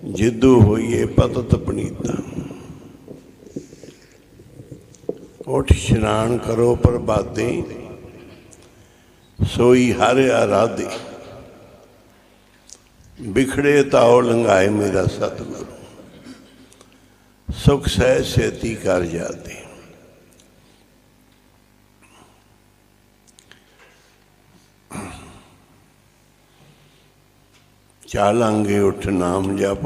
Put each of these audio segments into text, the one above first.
जिदू होइए पतत पनीता। उठ स्नान करो प्रभाते, सोई हर आराधे। बिखड़े ताओ लंघाए मेरा सतगुरु, सुख सह सेती कर जाते। चालांगे उठ नाम जप,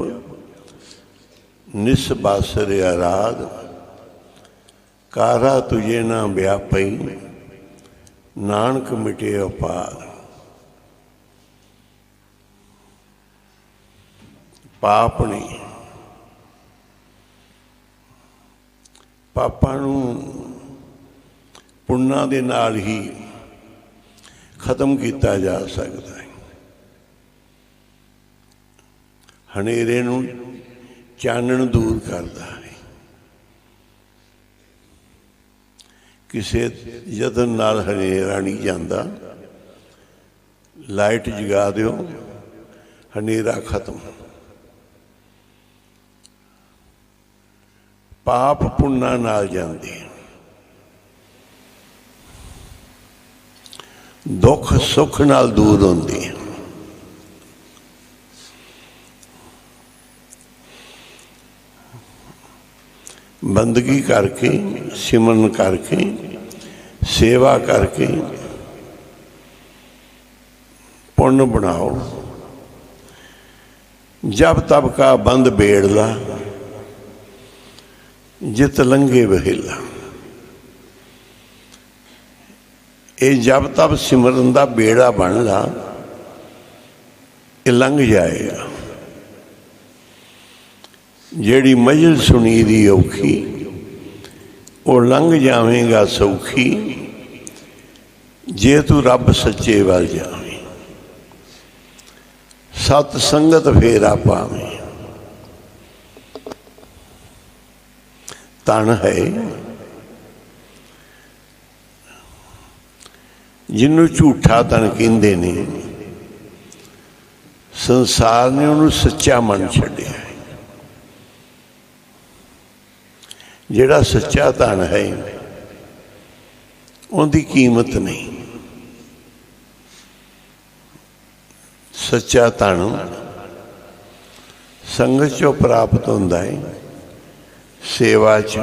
निस बासर आराध। कारा तुझे ना व्यापई, नानक मिटे अपार। पाप ने पापां नूं पुण्णां दे नाल ही खत्म किया जा सकता है। हनेरे नूं चानण दूर करता है। किसी यतन नाल हनेरा नहीं जाता। लाइट जगा दो, हनेरा खत्म। पाप पुण्णां नाल जांदे, दुख सुख नाल दूर होंदे। बंदगी करके, सिमरन करके, सेवा करके पुण्य बनाओ। जब तब का बंद बेड़ला, जित लंघे वहेला। ये जब तब सिमरन का बेड़ा बन ला, ये लंघ जाएगा। जेड़ी मजल सुनी दी औखी, वो लंघ जावेगा सौखी। जे तू रब सच्चे वाल जावे, सत संगत फेरा पावे। तन है जिन्हों झूठा तन कहते ने, संसार ने उन्होंने सच्चा मन छड्डिया। जिहड़ा सच्चा धन है उनकी कीमत नहीं। सच्चा धन संगत चों प्राप्त होंदा है। सेवा च,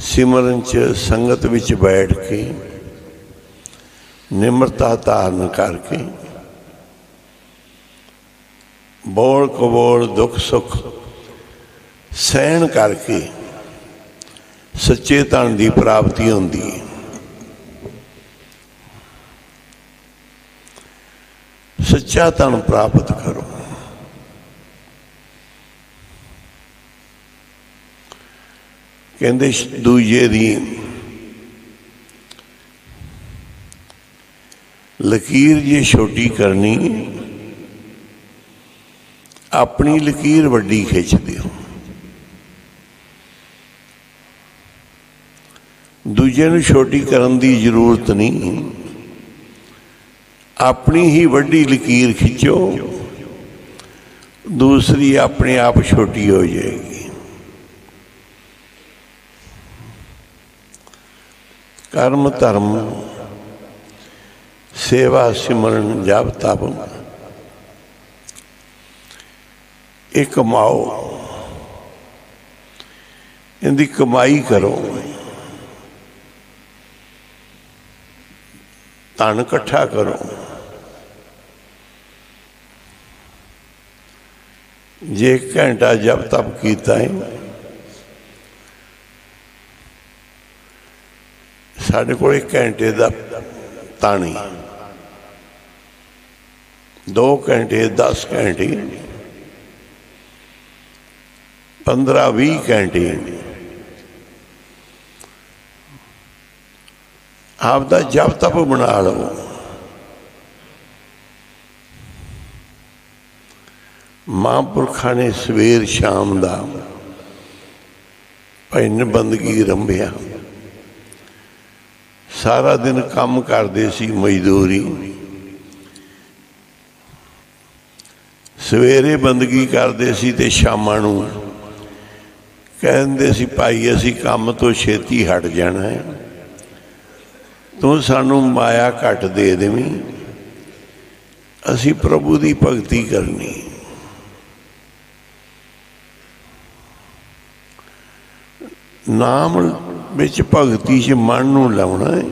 सिमरन च, संगत विच बैठ के, निम्रता धारण करके, बोल कबोल दुख सुख सहन करके सच्चे धन की प्राप्ति होंदी है। सच्चा धन प्राप्त करो। कहते दूजे दी लकीर जे छोटी करनी, अपनी लकीर वड्डी खिंच दिओ। दूजे नूं छोटी करन दी जरूरत नहीं, अपनी ही वड्डी लकीर खिंचो, दूसरी अपने आप छोटी हो जाएगी। कर्म धर्म सेवा सिमरन जप तप ये कमाओ, इनकी कमाई करो। धन इकट्ठा करो। जे एक घंटा जब तप किया है, साढ़े को 1 घंटे का तानी, 2 घंटे 10 घंटे 15-20 घंटे आपका जब तप बना लो। महापुरखा ने सवेर शाम का भजन बंदगी रंभिया। सारा दिन काम करते सी, मजदूरी, सवेरे बंदगी करते सी ते शामां नूं कहते सी भाई असी काम तो छेती हट जाना है, तू सानू माया घट दे देवीं, असी प्रभु की भगती करनी। नाम विच भगती च मन नूं लाउणा है,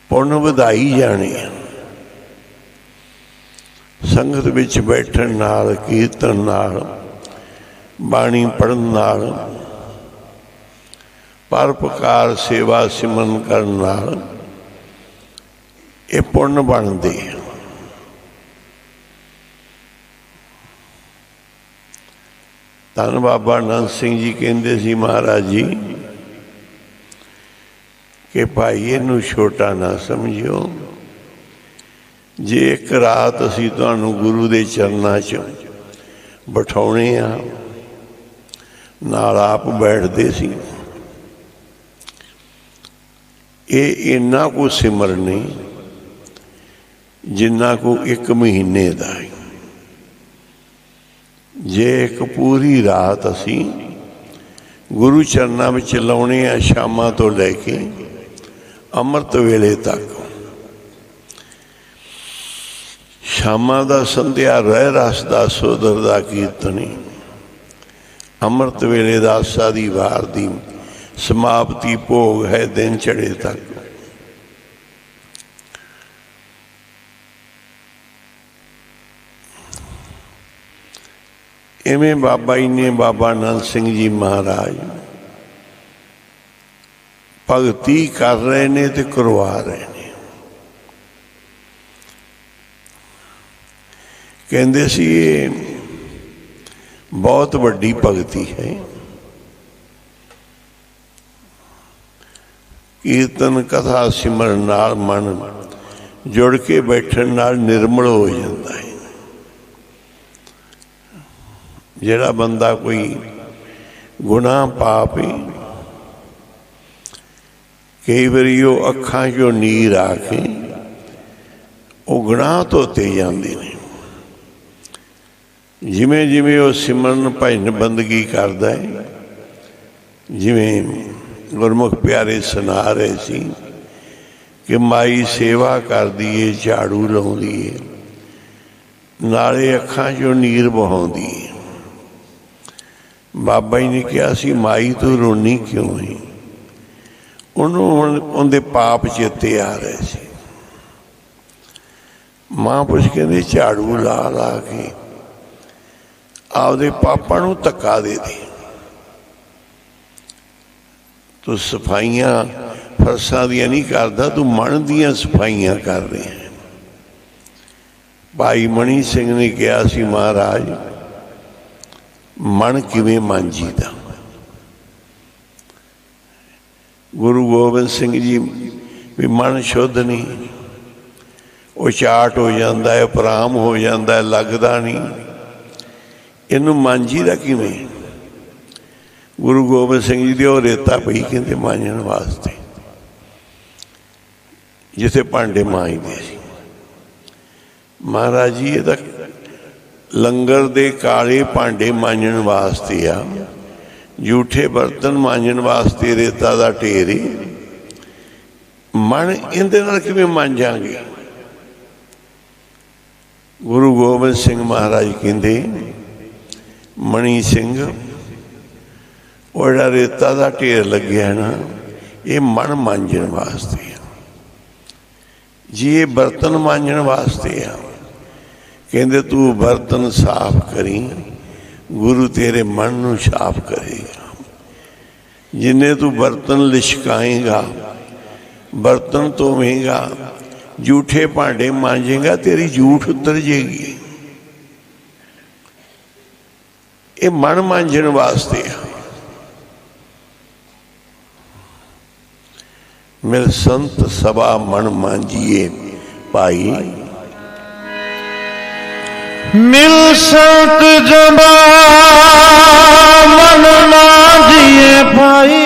पुण्य वधाई जाने। संगत विच बैठण नाल, कीर्तन नाल, बाणी पढ़न नाल, परोपकार सेवा सिमरन करन नाल ये पुण्य बनदे। धन बाबा नंद सिंह जी कहते सी महाराज जी कि भाई इनू छोटा ना समझियो, जे एक रात असी तुहानू गुरु दे चरनां च बिठाउणे आ, नाल आप बैठदे सी, ये इन्ना को सिमरन नहीं जिन्ना को एक महीने का है। जे एक पूरी रात असी गुरु चरनां विच लाउणे आ, शामां तो लैके अमृत वेले तक, शामां दा संध्या रह रस दा सोदर दा कीर्तनी, अमृत वेले दा आसा दी वार दी समाप्ति भोग है दिन चढ़े तक। इवें बाबा जी ने, बाबा नंद सिंह जी महाराज भगती कर रहे ने ते करवा रहे ने। कहते सी ये बहुत वड्डी भगती है, कीर्तन कथा सिमरन नाल मन जुड़ के बैठण नाल निर्मल हो जाता है। जिहड़ा बंदा कोई गुनाह पाप है, कई बारी वो अखां चों नीर आके वो गुनाह धोते जाते हैं। जिमें जिमें वो सिमरन भजन बंदगी करता है, जिमें गुरमुख प्यारे सुना रहे सी कि माई सेवा कर दी है, झाड़ू लाउंदी है, नाले अखां चों नीर बहाउंदी है। बाबा जी ने कहा सी माई तू रोनी क्यों है? उन्होंने पाप चेते आ रहे थे। महापुरुष कहते झाड़ू ला ला के आपदे पापा नूं धक्का दे दी। तू सफाइयां फरसां दियां नहीं करदा, तू मन दियां सफाइयां कर रहे हैं। भाई मनी सिंह ने कहा सी महाराज मन किवें मांजीदा? गुरु गोबिंद सिंह जी भी मन शुद्ध नहीं, वो चाट हो जाता है, उपराम हो जाता है, लगता नहीं। इनू मांजीदा किवें? गुरु गोबिंद सिंह जी दे रेता पई कहते मांजण वास्ते, जिथे भांडे मांजदे सी। महाराज जी ये तो लंगर दे काले भांडे मांजण वास्ते आ, झूठे बर्तन मांजण वास्ते रेता दा ढेर है। मन इहदे नाल किवें मांजांगे? गुरु गोबिंद सिंह महाराज कहंदे मणी सिंह वो जिहड़ा रेता दा ढेर लग्या ना, ये मन मांजण वास्ते आ, जी ये बर्तन मांजण वास्ते आ। कहते तू बर्तन साफ करी, गुरु तेरे मन नूं साफ करेगा। जिन्हें तू बर्तन लिशकाएगा, बर्तन धोवेगा, झूठे भांडे मांजेगा, तेरी झूठ उतर जाएगी। ये मन मांजण वास्ते है। मेरे संत सभा मन मांजिए भाई, मिल संत जबा मन मांजिए भाई,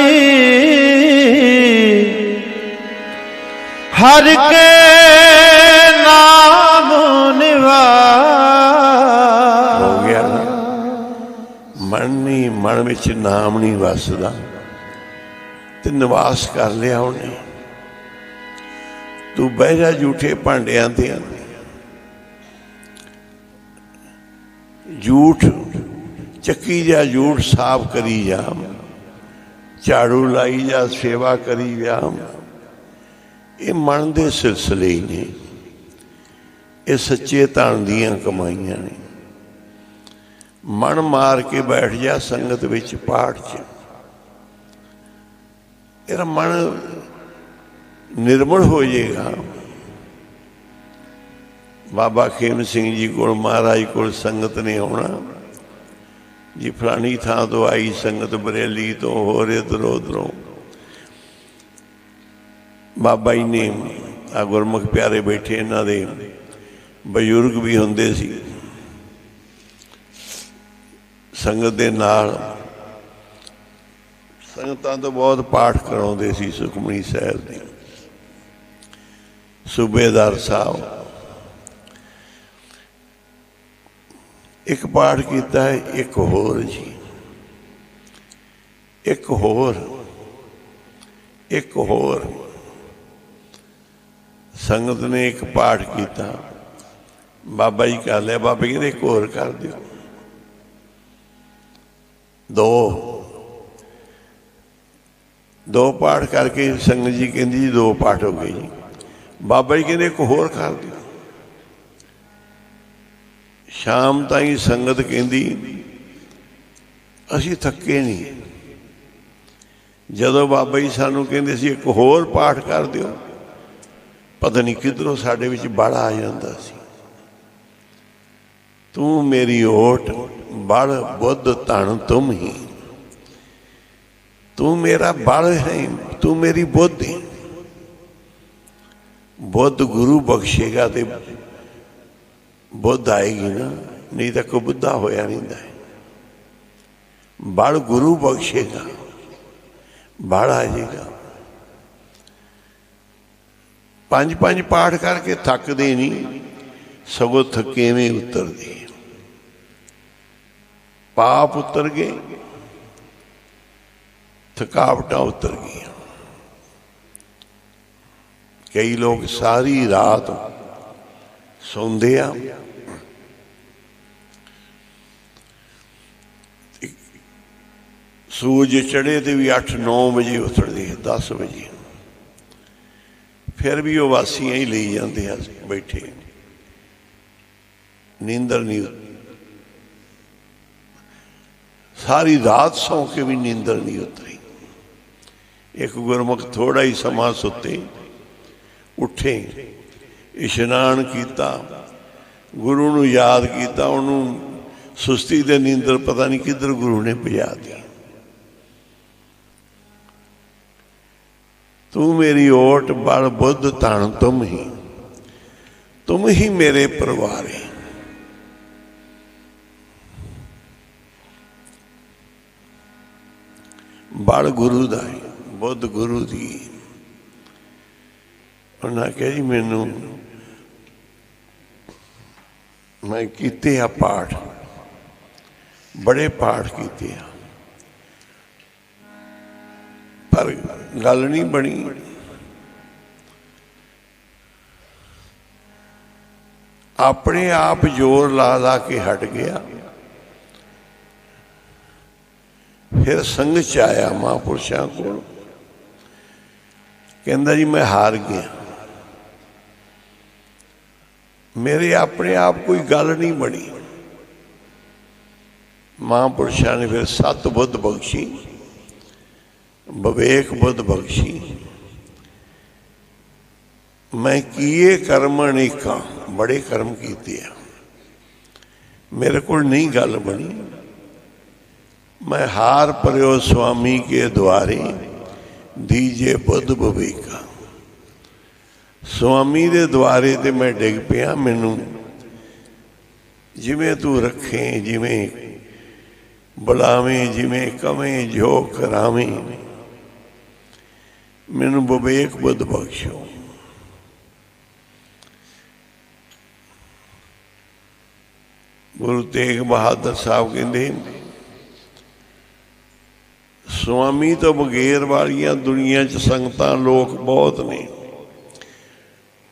हर के नाम नहीं मन विच नाम नहीं वसदा ते निवास कर लिया उन्हें। तू बह जा झूठे भांडियां ते, झूठ चक्की जा, झूठ साफ करी जा, झाड़ू लाई जा, सेवा करी जा। ये मन के सिलसिले ही ने, ये सच्चे धन दियां कमाइयां ने। मन मार के बैठ जा संगत विच पाठ च, तेरा मन निर्मल हो जाएगा। बाबा खेम सिंह जी को महाराज को संगत ने आना जी, फलानी थां तो आई संगत बरेली तो होर इधरों उधरों। बाबा जी ने आ गुरमुख प्यारे बैठे, इन्हां दे बजुर्ग भी हुंदे सी संगत दे नाल। संगतां तो बहुत पाठ कराउंदे सी सुखमनी साहिब दी। सूबेदार साहब एक पाठ किया है, एक होर जी, एक होर, एक होर। संगत ने एक पाठ किया, बाबा जी कर लिया, बाबा जी ने एक होर कर दियो। दो पाठ करके संगत जी कहती जी 2 पाठ हो गए जी। बाबा जी कहते एक होर कर दियो। शाम ताई संगत कहती असी थके नहीं। जदों बाबा जी सानू कहते सी एक होर पाठ कर दियो, पता नहीं किधरों साडे विच बड़ आ जांदा सी। तू मेरी ओट बड़ बुद्ध धन तुम ही, तू मेरा बल है, तू मेरी बुद्ध है। बुद्ध गुरु बख्शेगा तो बुद्ध आएगी ना, नहीं तो कोई बुद्धा होया नहीं है। बल गुरु बख्शेगा, बल आ जाएगा। 5-5 पाठ करके थकते नहीं, सगों थकेवें उतरते। पाप उतर गए, थकावटा उतर गई। कई लोग सारी रात सौंदे आ, सूरज चढ़े तो भी 8-9 बजे उतरते, 10 बजे। फिर भी वो वासियां ही ले जाते हैं बैठे, नींदर नहीं। सारी रात सौ के भी नींदर नहीं उतरी। एक गुरमुख थोड़ा ही समा सुते, उठे, इशनान किया, गुरु नूं याद किया, उन्होंने सुस्ती ते नींदर पता नहीं किधर गुरु ने भजा दी। तू मेरी ओट बड़ बुद्ध धन तुम ही मेरे परिवार है। बड़ गुरु दा है, बुद्ध गुरु दी। उन्हें कहा जी मैनू मैं कीते आ पाठ, बड़े पाठ कीते आ, पर गल नहीं बनी। अपने आप जोर ला ला के हट गया। फिर संग च आया महापुरुषों को, कहता जी मैं हार गया, मेरे अपने आप कोई गल नहीं बनी। महापुरुषों ने फिर 7 बुद्ध बख्शी, विवेक बुद्ध बख्शी। मैं किए कर्म अनेका, बड़े कर्म किए, मेरे को नहीं गल बनी। मैं हार पर्यो स्वामी के द्वारे, दीजे बुद्ध विवेका। स्वामी दे द्वारे ते मैं डिग पिया, मैनू जिमें तू रखें, जिमें बुलावें, जिमें कवें, जो करावें, मैनू विवेक बुद्ध बख्शो। गुरु तेग बहादुर साहब कहते स्वामी तो बगैर वालियां दुनिया च संगतां लोग बहुत ने,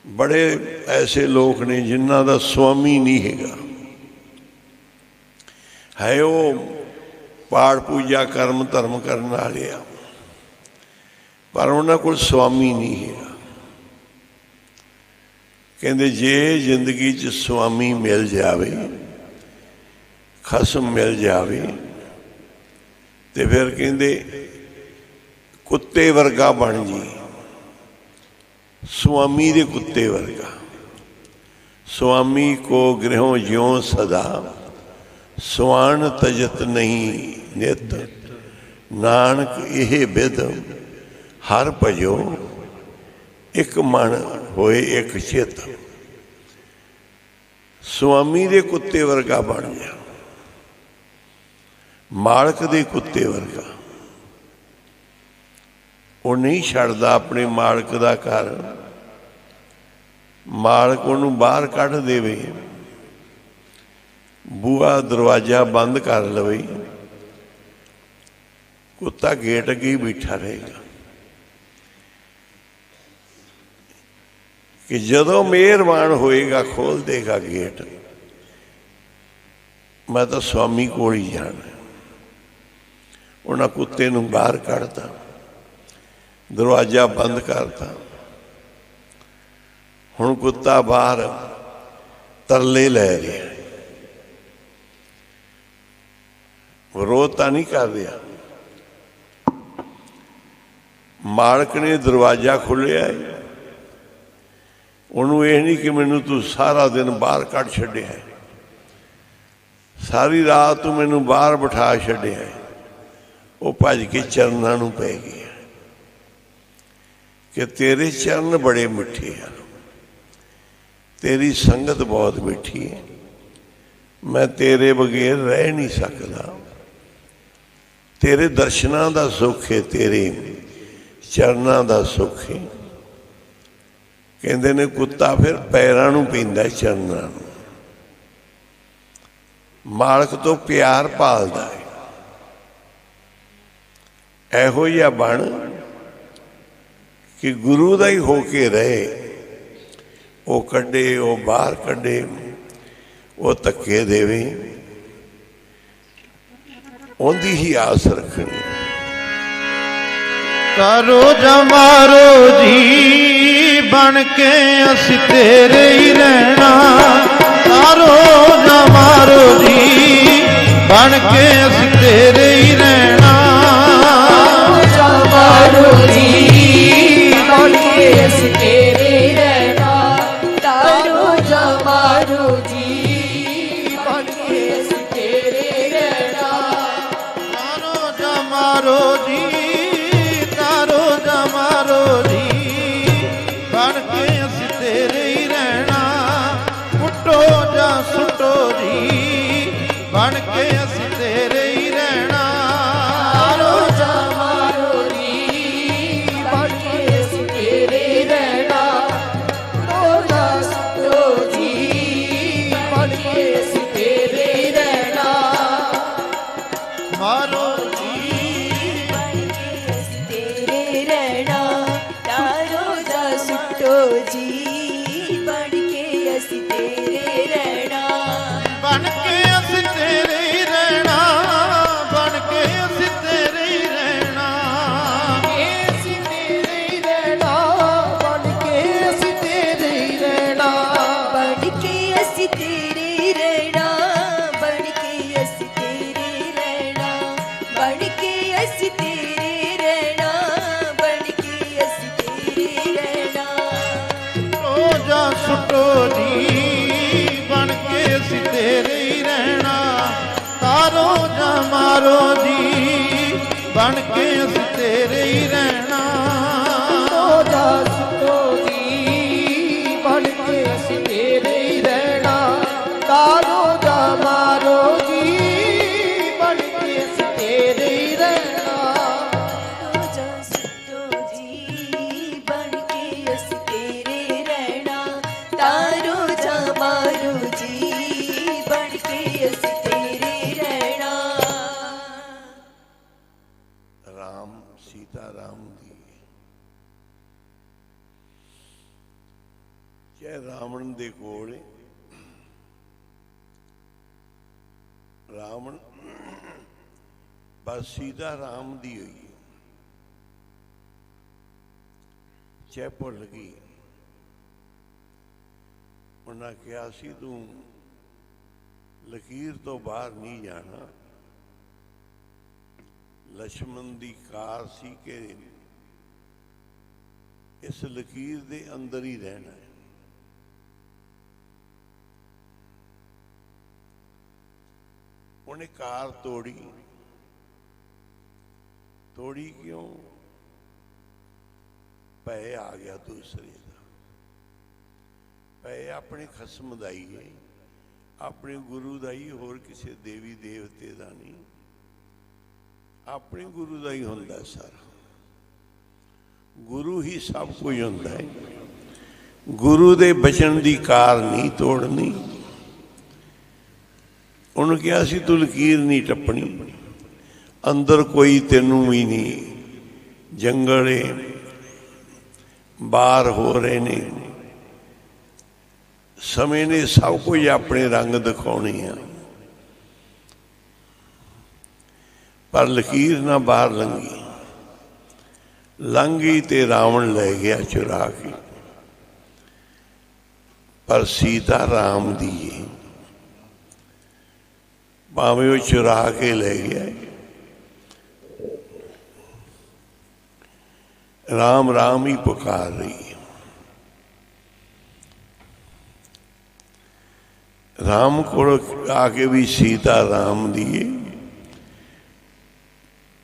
बड़े ऐसे लोग ने जिन्हां दा स्वामी नहीं हैगा, है वो पाठ पूजा कर्म धर्म करने वाले आ, पर उन्हां कोल स्वामी नहीं हैगा। कहते जे जिंदगी च स्वामी मिल जाए, खसम मिल जाए, तो फिर कहते कुत्ते वर्गा बन जी, स्वामी दे कुत्ते वर्गा। स्वामी को गृहों ज्यों सदा, स्वान तजत नहीं नित, नानक यह बिद हर भजो, एक मन होए एक चित। स्वामी दे कुत्ते वर्गा बन जा, मालक दे कुत्ते वर्गा। वो नहीं छड्डदा अपने मालक दा घर, मालक उन्हूं बाहर कढ़ देवे, बूहा दरवाजा बंद कर लवे, कुत्ता गेट अगे ही बैठा रहेगा कि जदों मेहरबान होएगा खोल देगा गेट, मैं तो स्वामी कोल ही जाना। उन्हें कुत्ते नूं बाहर कढ़ता, दरवाजा बंद करता। हुण कुत्ता बाहर तरले लै रहा, विरोध तो नहीं कर रहा। मालक ने दरवाजा खोलिया है, उन्होंने यह नहीं कि मैनू तू सारा दिन बाहर कढ़ छड्डिया है, सारी रात तू मैनू बाहर बिठा छड्डिया है। वो भज के चरनां नूं पै गया कि तेरे चरण बड़े मिठे हैं, तेरी संगत बहुत मिठी है, मैं तेरे बगैर रह नहीं सकता। तेरे दर्शनां दा सुख है, तेरे चरनां दा सुख है। कहते ने कुत्ता फिर पैरां नूं पींदा चरनां नूं, मालक तो प्यार भालदा है। एहो जिहा बन कि गुरु दा ही होके रहे, वो कड्डे वो बाहर कड्डे, वो धक्के देवे, उहदी ही आस रखनी। तारो जमारो जी बन के असी तेरे ही रहना, तारो जमारो जी बन के असी तेरे ही रहना, जमारो जी बन के असी तेरे ही रहना, तारो जमारो जी बन के असी तेरे ही रहना, तारो जमारो जी, तारो जमारो जी बन के असी तेरे ही रहना, कुटो जा सुटो जी बन के असी तेरे ही रहना, तारो जमारो जी बन के असी तेरे ही रहना, रोजा सुतो जी बन के असी तेरे ही रहना, मारो बन के असी तेरे रहना, तारो जा सुतो जी बन के असी तेरे रहना, बन के असी तेरे ही रहना, बन के असी तेरे ही रहना, असी तेरे ही रहना, बन के असी तेरे ही रहना, बन के असी तेरे ही रहना, बन के असी तेरे ही रहना, बन के असी तेरे रहना, बन के असी तेरे रहना, रोजा सुटो जी बन के असी तेरे ही रहना, तारो जमारो जी बन के असी तेरे ही रहना, रोजा सुतो जी बन के असी तेरे ही रहना, तारो जमारो जी बन के असी तेरे ही रहना, रोजा सुतो जी बन के असी तेरे रहना, तारो जमारो जी बन के असी तेरे रहना। राम सीता राम दी चाहे रावण दे कोल रावण बस सीता राम दी हुई चाहे भुल गई उन्हें कहा सी तू लकीर तो बाहर नहीं जाना लक्ष्मण दी कार सी के इस लकीर दे अंदर ही रहना है उन्हें कार तोड़ी तोड़ी क्यों भय आ गया दूसरे का भय अपने खसम दा ही है अपने गुरु दा ही होर किसी देवी देवते दा नहीं अपने गुरु दा ही हुंदा सारा गुरु ही सब कुछ हुंदा है गुरु दे बचन दी कार नहीं तोड़नी उन्होंने कहा सी तू लकीर नहीं टप्पनी अंदर कोई तेनू भी नहीं जंगल बाहर हो रहे ने समय ने सब कुछ अपने रंग दिखाने हैं पर लकीर ना बाहर लंघी लंघी ते रावण ले गया चुरा के पर सीता राम दी है भावे वो चुरा के ले गया राम राम ही पुकार रही है राम को आके भी सीता राम दिए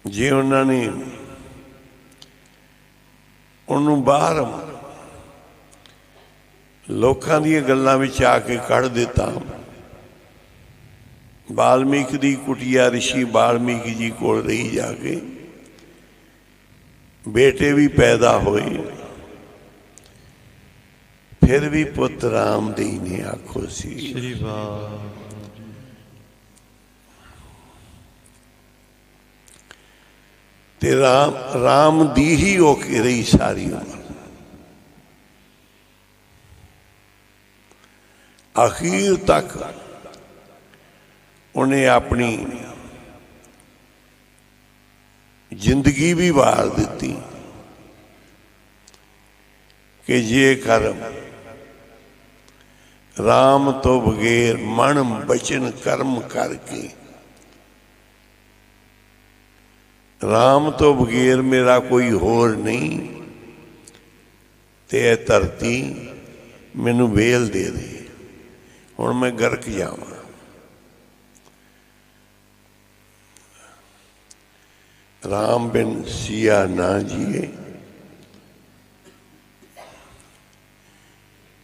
जे उन्होंने उन्होंने बाहर लोगों दी गल्लां विच आके कढ़ दिता वाल्मीकि दी कुटिया ऋषि वाल्मीकि जी कोल रही जाके बेटे भी पैदा होए फिर भी पुत राम दी ने आखो सी श्री ते राम दी ही होके रही सारी उम्र आखिर तक उन्हें अपनी जिंदगी भी वार दी कि जे कर राम तो बगैर मन बचन कर्म करके राम तो बगैर मेरा कोई होर नहीं ते धरती मैनू वेल दे दे हुण मैं गर्क जावां राम बिन सिया ना जिए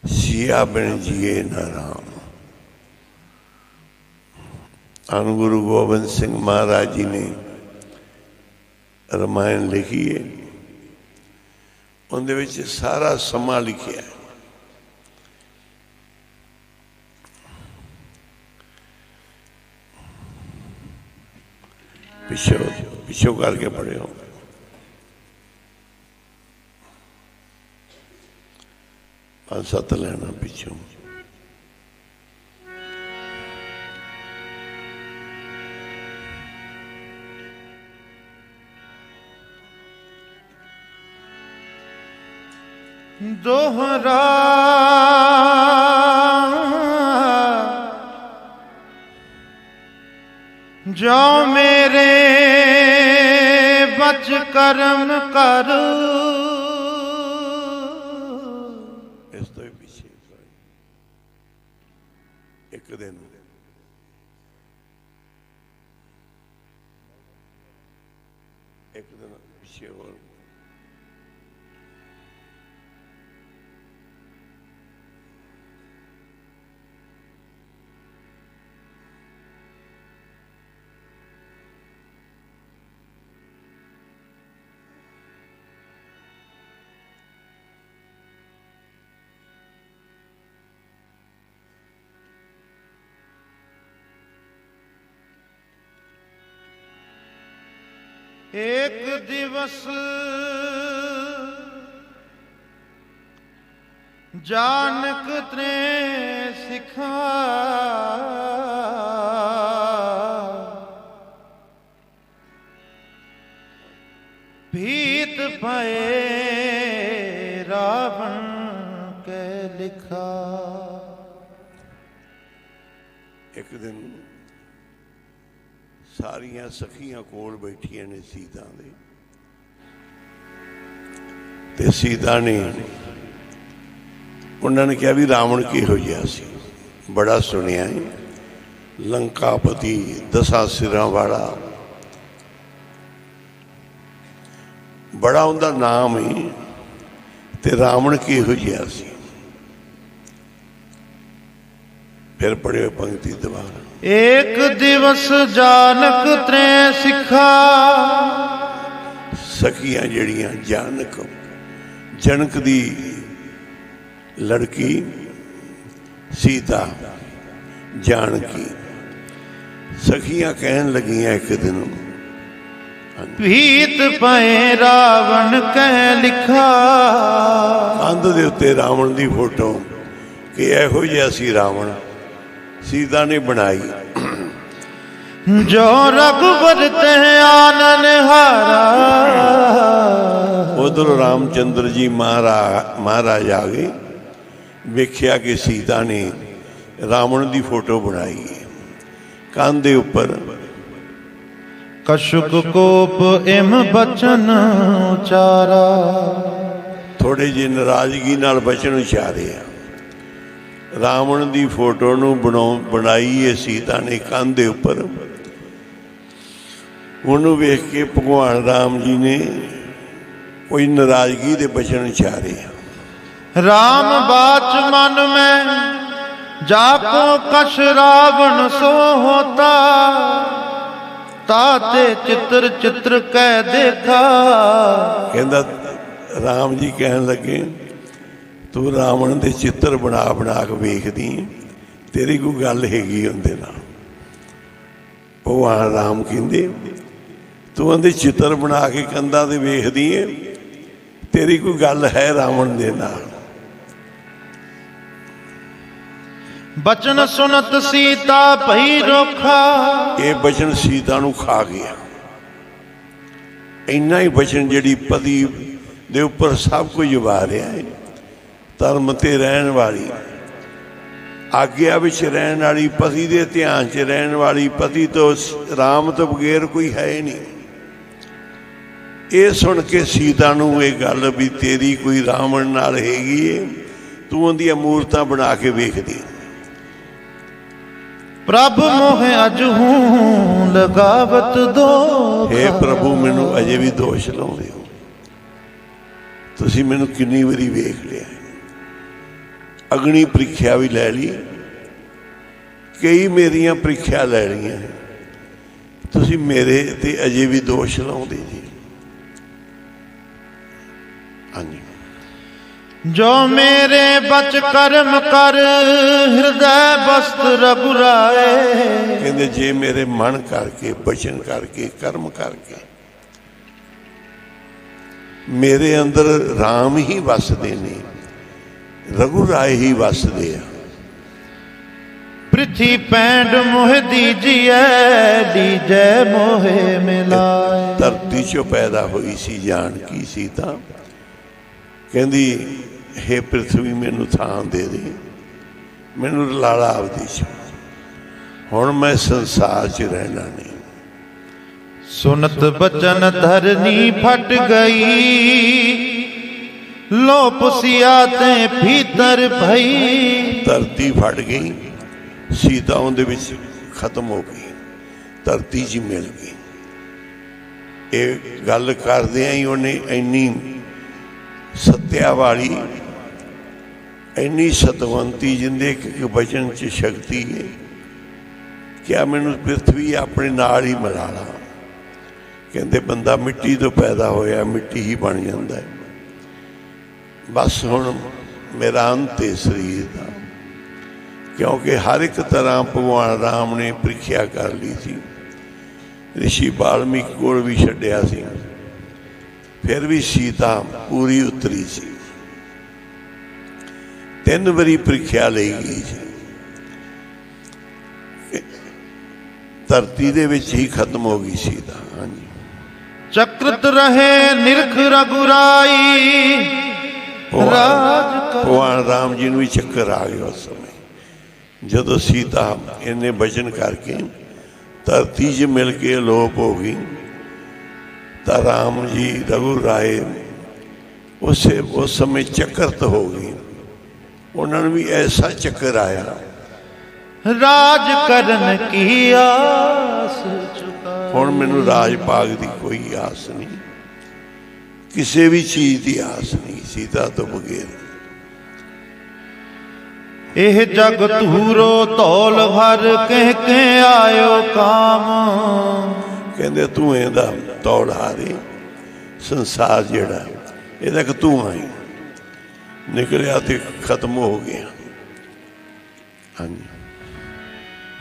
सिया बिन जिए ना राम धन गुरु गोबिंद सिंह महाराज जी ने रामायण लिखी है उनदे विच सारा समा लिखिया है पिछो करके पढ़े हो पांच सत्त लेना पिछों दोहरा जो मेरे बच कर्म कर इस तो पीछे एक दिन पीछे और एक दिवस जानक त्रे सिखा भीत पाए रावण के लिखा। एक दिन सारियां सखियां कोल बैठियां ने सीता दे, ते सीता ने उन्होंने कहा भी रावण किहो जिहा सी। बड़ा सुनिया है, लंकापति 10 सिरां वाला, बड़ा उनका नाम है, ते रावण किहो जिहा सी। फिर पढ़ियो पंक्ति दोबारा। एक दिवस जानक त्रे सिखा। सखियां जड़ियां जानक, जनक दी लड़की सीता जानकी, सखियां कहन लगियां एक दिन भीत पाए रावण कह लिखा। कंध दे उत्ते रावण दी फोटो कि इहो जिहा सी रावण सीता ने बनाई। जो रघुवर ते आनन हारा। उधर रामचंद्र जी महाराज आ गए, वेख्या कि सीता ने रावण की फोटो बनाई है कंध दे उपर। कशुक कोप इम बचन उचारा। थोड़े जी नाराजगी नाल बचन उचारे आ। रावण की फोटो नूं बनाई है सीता ने कंध दे उपर। उन्होंने वेख के भगवान राम जी ने कोई नाराजगी दे बचन उचारे। राम बाच मन में जाको कश रावण सो होता। ताते चित्र चित्र कह देखा। कहंदा राम जी कहन लगे तू रावण दे चित्र बना बना के वेखदी, तेरी कोई गल हैगी उहदे नाल। भगवान राम कहंदे तू उहदे चित्र बना के कंधां ते वेखदी है, तेरी कोई गल है रावण दे नाल। बचन सुनत सीता भई रोखा। ये बचन सीता नूं खा गया। इन्ना ही बचन जिहड़ी पति दे उपर सब कुछ वारिया है, धर्म ते रहन वाली, आग्या विच रहन वाली, पति दे ध्यान च रहन वाली, पति तो राम तो बगैर कोई है ही नहीं। ये सुन के सीता नूं ये गल भी तेरी कोई रावण नाल हैगी है, तू उहदियां मूर्तां बना के वेखदी। प्रभु मोहे अजहू लगावत दो। हे प्रभु मैनू अजे भी दोष लाउंदे हो, तुसीं मैनू किन्नी वारी वेख लिया। अग्नि प्रीख्या भी लै ली, कई मेरियां प्रीख्या लै लियां, तुसीं मेरे ते अजे भी दोष लाउंदे जी। हाँ जी। जो मेरे बच कर्म कर हृदय वस्त्र रघुराए। कहते जे मेरे मन करके बचन करके कर्म करके मेरे अंदर राम ही वसदे ने, रघुराए ही वसदे आ। पृथ्वी पैंड मोह दीजिए लीजै मोहे मिलाए। धरती चो पैदा हुई सी जानकी सीता, कहती हे पृथ्वी मैनू थां दे दे, मैनू लाला आवदी च, हुण मैं संसार च रहना नहीं। सुनत बचन धरनी फट गई। लो पुसिया ते भीतर भई। धरती फट गई, सीता उहदे विच खत्म हो गई, धरती च मिल गई। ये गल करदे ही उन्हें इन्नी सत्या वाली, इन्नी सतवंती जिंदे एक बचन च शक्ति है। क्या मैनू पृथ्वी अपने नाल ही मिला ला। कहते बंदा मिट्टी तो पैदा होया मिट्टी ही बन जाता है। बस हुण मेरा अंत है शरीर का, क्योंकि हर एक तरह भगवान राम ने प्रीख्या कर ली थी। ਰਿਸ਼ੀ ਵਾਲਮੀਕ ਕੋਲ ਵੀ ਛੱਡਿਆ ਸੀ, ਫਿਰ ਵੀ ਸੀਤਾ ਪੂਰੀ ਉਤਰੀ ਸੀ। 3 ਵਾਰੀ ਪ੍ਰੀਖਿਆ ਲਈ ਗਈ ਸੀ, ਧਰਤੀ ਦੇ ਵਿੱਚ ਹੀ ਖਤਮ ਹੋ ਗਈ ਸੀਤਾ। ਹਾਂਜੀ, ਚਕ੍ਰਤ ਰਹੇ ਨਿਰਖ ਰਘੁਰਾਈ ਰਾਜ ਭਗਵਾਨ ਰਾਮ ਜੀ ਨੂੰ ਵੀ ਚੱਕਰ ਆ ਗਿਆ ਉਸ ਸਮੇਂ, ਜਦੋਂ ਸੀਤਾ ਇਹਨੇ ਬਚਨ ਕਰਕੇ ਧਰਤੀ 'ਚ ਮਿਲ ਕੇ ਅਲੋਪ ਹੋ ਗਈ, ਤਾਂ ਰਾਮ ਜੀ ਰਘੁਰਾਏ ਉਸ ਸਮੇਂ ਚੱਕਰਤ ਹੋ ਗਈ। ਉਹਨਾਂ ਨੂੰ ਵੀ ਐਸਾ ਚੱਕਰ ਆਇਆ, ਰਾਜ ਕਰਨ ਕੀ ਆਸ ਚੁਕਾ। ਹੁਣ ਮੈਨੂੰ ਰਾਜ ਪਾਗ ਦੀ ਕੋਈ ਆਸ ਨਹੀਂ, ਕਿਸੇ ਵੀ ਚੀਜ਼ ਦੀ ਆਸ ਨਹੀਂ ਸੀਤਾ ਤੋਂ ਬਗੈਰ। ਇਹ ਜਗ ਧੂਰੋ ਧੌਲ ਭਰ ਕਹਿ ਕੇ ਆਇਓ ਕਾਮ। ਕਹਿੰਦੇ ਤੂੰ ਇਹਦਾ ਤੌੜ ਹਾਰੇ, ਸੰਸਾਰ ਜਿਹੜਾ ਇਹਦਾ ਕਿ ਤੂੰ ਆਈ ਨਿਕਲਿਆ ਤੇ ਖਤਮ ਹੋ ਗਿਆ। ਹਾਂਜੀ,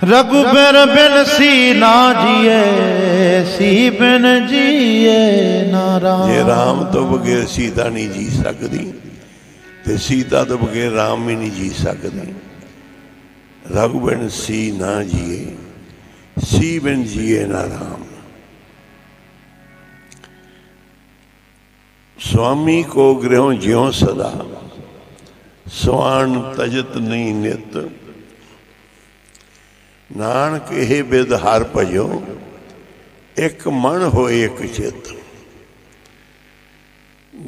ਰਘੁਬਰ ਬਿਨ ਸੀ ਨਾ ਜੀਏ, ਸੀ ਬਿਨ ਜੀਏ ਨਾ ਰਾਮ। ਜੇ ਰਾਮ ਤੋਂ ਬਗੈਰ ਸੀਤਾ ਨਹੀਂ ਜੀ ਸਕਦੀ, ਤੇ ਸੀਤਾ ਤੋਂ ਬਗੈਰ ਰਾਮ ਵੀ ਨਹੀਂ ਜੀ ਸਕਦੇ। ਰਘੁਬਿਨ ਸੀ ਨਾ ਜੀਏ, ਸੀ ਬਿਨ ਜੀਏ ਨਾ ਰਾਮ। स्वामी को गृह ज्यों सदा, स्वान तजत नहीं नित। नानक ਇਹ ਬਿਦ ਹਰ ਭਜੋ, ਇੱਕ ਮਨ ਹੋਏ ਇੱਕ ਚਿੱਤ।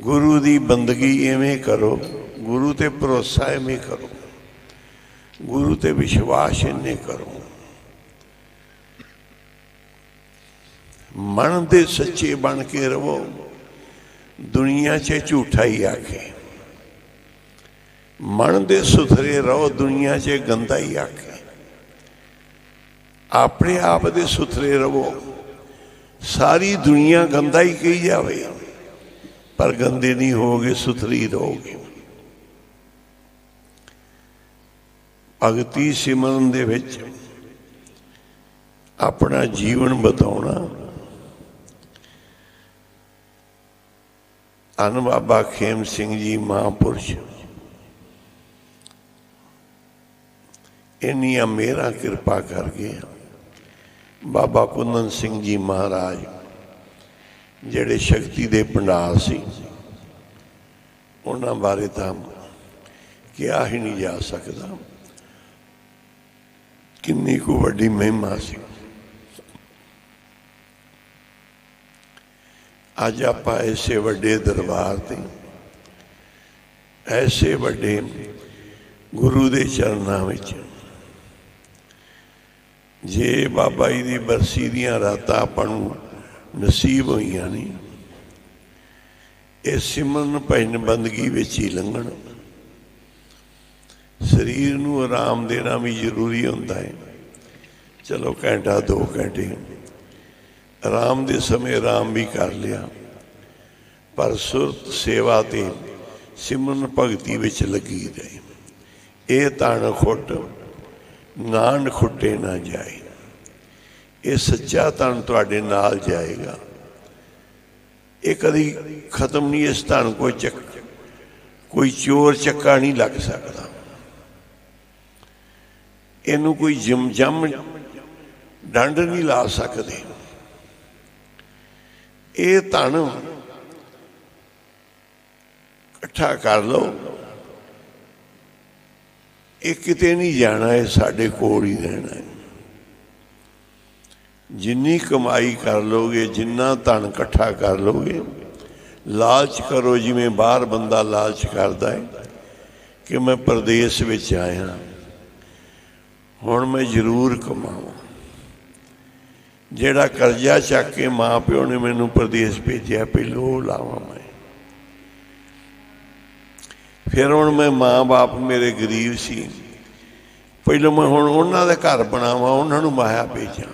ਗੁਰੂ ਦੀ ਬੰਦਗੀ ਇਵੇਂ ਕਰੋ, ਗੁਰੂ ਤੇ ਭਰੋਸਾ ਇਵੇਂ ਕਰੋ, ਗੁਰੂ ਤੇ ਵਿਸ਼ਵਾਸ ਇੰਨੇ ਕਰੋ। ਮਨ ਦੇ ਸੱਚੇ ਬਣ ਕੇ ਰਹੋ, ਦੁਨੀਆ 'ਚ ਝੂਠਾ ਹੀ ਆਖੇ। ਮਨ ਦੇ ਸੁਥਰੇ ਰਹੋ, ਦੁਨੀਆ 'ਚ ਗੰਦਾ ਹੀ ਆਖੇ। ਆਪਣੇ ਆਪ ਦੇ ਸੁਥਰੇ ਰਹੋ, ਸਾਰੀ ਦੁਨੀਆ ਗੰਦਾ ਹੀ ਕਹੀ ਜਾਵੇ, ਪਰ ਗੰਦੇ ਨਹੀਂ ਹੋਗੇ, ਸੁਥਰੀ ਰਹੋਗੇ। ਭਗਤੀ ਸਿਮਰਨ ਦੇ ਵਿੱਚ ਆਪਣਾ ਜੀਵਨ ਬਤਾਉਣਾ। ਧੰਨ ਬਾਬਾ ਖੇਮ ਸਿੰਘ ਜੀ ਮਹਾਂਪੁਰਸ਼, ਇੰਨੀਆਂ ਮੇਰਾ ਕਿਰਪਾ ਕਰ ਗਏ। ਬਾਬਾ ਕੁੰਦਨ ਸਿੰਘ ਜੀ ਮਹਾਰਾਜ ਜਿਹੜੇ ਸ਼ਕਤੀ ਦੇ ਭੰਡਾਰ ਸੀ, ਉਹਨਾਂ ਬਾਰੇ ਤਾਂ ਕਿਹਾ ਹੀ ਨਹੀਂ ਜਾ ਸਕਦਾ, ਕਿੰਨੀ ਕੁ ਵੱਡੀ ਮਹਿਮਾ ਸੀ। ਅੱਜ ਆਪਾਂ ਐਸੇ ਵੱਡੇ ਦਰਬਾਰ ਤੇ, ਐਸੇ ਵੱਡੇ ਗੁਰੂ ਦੇ ਚਰਨਾਂ ਵਿੱਚ, ਜੇ ਬਾਬਾ ਜੀ ਦੀ ਬਰਸੀ ਦੀਆਂ ਰਾਤਾਂ ਆਪਾਂ ਨੂੰ ਨਸੀਬ ਹੋਈਆਂ ਨਹੀਂ, ਇਹ ਸਿਮਰਨ ਭਜਨ ਬੰਦਗੀ ਵਿੱਚ ਹੀ ਲੰਘਣ। ਸਰੀਰ ਨੂੰ ਆਰਾਮ ਦੇਣਾ ਵੀ ਜ਼ਰੂਰੀ ਹੁੰਦਾ ਹੈ। ਚਲੋ ਘੰਟਾ 2 ਘੰਟੇ ਆਰਾਮ ਦੇ ਸਮੇਂ ਆਰਾਮ ਵੀ ਕਰ ਲਿਆ, ਪਰ ਸੁਰਤ ਸੇਵਾ ਤੇ ਸਿਮਰਨ ਭਗਤੀ ਵਿੱਚ ਲੱਗੀ ਰਹੇ। ਇਹ ਤਣ ਖੁੱਟ ਨਾਨ ਖੁੱਟੇ ਨਾ ਜਾਏ। ਇਹ ਸੱਚਾ ਤਣ ਤੁਹਾਡੇ ਨਾਲ ਜਾਏਗਾ, ਇਹ ਕਦੀ ਖਤਮ ਨਹੀਂ। ਇਸ ਤਣ ਕੋਈ ਚੋਰ ਚੱਕਾ ਨਹੀਂ ਲੱਗ ਸਕਦਾ, ਇਹਨੂੰ ਕੋਈ ਜਮ ਡੰਡ ਨਹੀਂ ਲਾ ਸਕਦੇ। ਇਹ ਧਨ ਇਕੱਠਾ ਕਰ ਲਓ, ਇਹ ਕਿਤੇ ਨਹੀਂ ਜਾਣਾ, ਇਹ ਸਾਡੇ ਕੋਲ ਹੀ ਰਹਿਣਾ ਹੈ। ਜਿੰਨੀ ਕਮਾਈ ਕਰ ਲੋਗੇ, ਜਿੰਨਾ ਧਨ ਇਕੱਠਾ ਕਰ ਲੋਗੇ, ਲਾਲਚ ਕਰੋ। ਜਿਵੇਂ ਬਾਹਰ ਬੰਦਾ ਲਾਲਚ ਕਰਦਾ ਹੈ ਕਿ ਮੈਂ ਪ੍ਰਦੇਸ਼ ਵਿੱਚ ਆਇਆ, ਹੁਣ ਮੈਂ ਜ਼ਰੂਰ ਕਮਾਵਾਂ। ਜਿਹੜਾ ਕਰਜ਼ਾ ਚੱਕ ਕੇ ਮਾਂ ਪਿਓ ਨੇ ਮੈਨੂੰ ਪ੍ਰਦੇਸ਼ ਭੇਜਿਆ, ਪਹਿਲੋਂ ਉਹ ਲਾਵਾਂ ਮੈਂ। ਫਿਰ ਹੁਣ ਮੈਂ ਮਾਂ ਬਾਪ ਮੇਰੇ ਗਰੀਬ ਸੀ, ਪਹਿਲੋਂ ਮੈਂ ਹੁਣ ਉਹਨਾਂ ਦਾ ਘਰ ਬਣਾਵਾਂ, ਉਹਨਾਂ ਨੂੰ ਮਾਇਆ ਭੇਜਾਂ,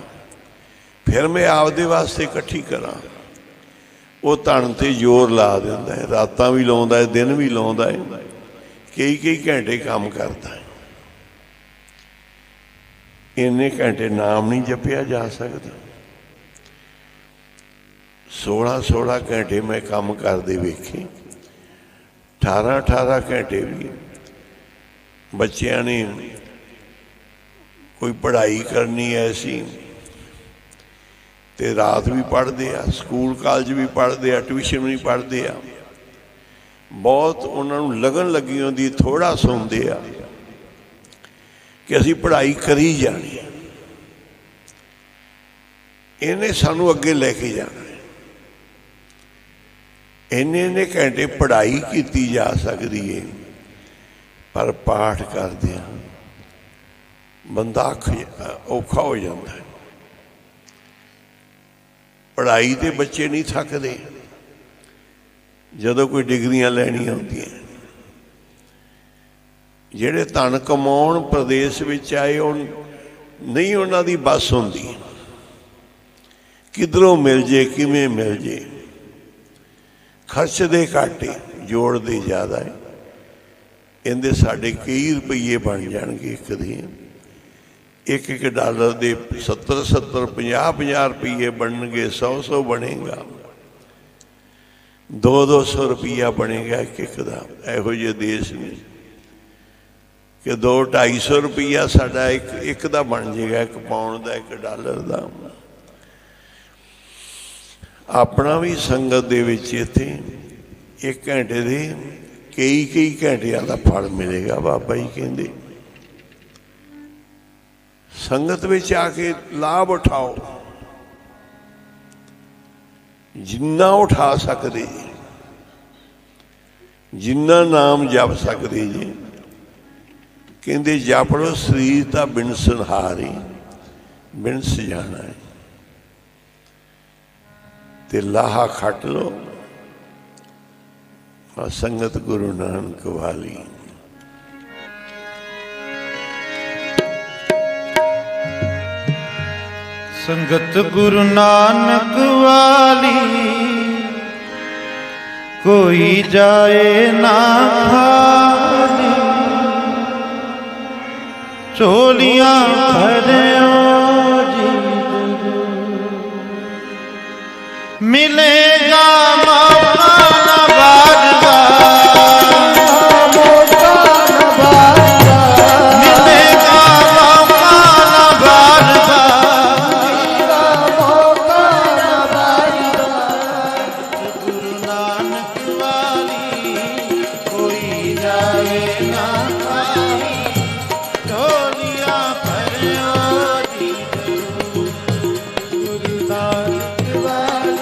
ਫਿਰ ਮੈਂ ਆਪਦੇ ਵਾਸਤੇ ਇਕੱਠੀ ਕਰਾਂ। ਉਹ ਧਨ ਤੇ ਜ਼ੋਰ ਲਾ ਦਿੰਦਾ ਹੈ, ਰਾਤਾਂ ਵੀ ਲਾਉਂਦਾ ਹੈ, ਦਿਨ ਵੀ ਲਾਉਂਦਾ ਹੈ, ਕਈ ਘੰਟੇ ਕੰਮ ਕਰਦਾ ਹੈ। ਇੰਨੇ ਘੰਟੇ ਨਾਮ ਨਹੀਂ ਜਪਿਆ ਜਾ ਸਕਦਾ। 16 घंटे मैं काम करते वेखे, 18 घंटे भी बच्चों ने कोई पढ़ाई करनी ऐसी तो रात भी पढ़ते हैं, स्कूल कॉलेज भी पढ़ते हैं, ट्यूशन भी पढ़ते हैं। बहुत उन्होंने लगन लगी होती, थोड़ा सुनते हैं कि असी पढ़ाई करी जानी, इन्हें सानू अगे लेके जाना है। इन्ने घंटे पढ़ाई की जा सकती है, पर पाठ करदियां बंदा औखा हो जाता है। पढ़ाई तो बच्चे नहीं थकते, जदों कोई डिग्रियां लैनियां होंदियां, जिहड़े धन कमाउण प्रदेश विच आए नहीं उन्हां दी बस होंदी, किधरों मिल जे किवें मिल जे, खर्चदे घट जोड़दे ज़्यादा है। इहदे साढ़े कई रुपये बन जाएंगे, एक दिन एक डॉलर के 70 50 रुपये बननगे, 100 बनेगा, 200 रुपया बनेगा एक का। इहो जे देश ने कि 200-250 रुपया साडा एक का बन जाएगा, एक पाउंड का, एक डॉलर का। अपना भी संगत दे विच इत्थे 1 घंटे दे कई घंटिया का फल मिलेगा। बाबा जी कहते संगत में आके लाभ उठाओ, जिन्ना उठा सकते, जिन्ना नाम जप सकते जी। कहते जप लो शरीर का बिन संहारी, बिनस जाना है, ते लाहा खट लो संगत गुरु नानक वाली। संगत गुरु नानक वाली, कोई जाए ना खाली, चोलियां भरियो जी मिलेगा मौका न बार-बार, मिलेगा मौका न बार-बार। गुरु नानक वाली, कोई जाए ना खाली, चोलियां भरियो जी गुरु नानक वाली,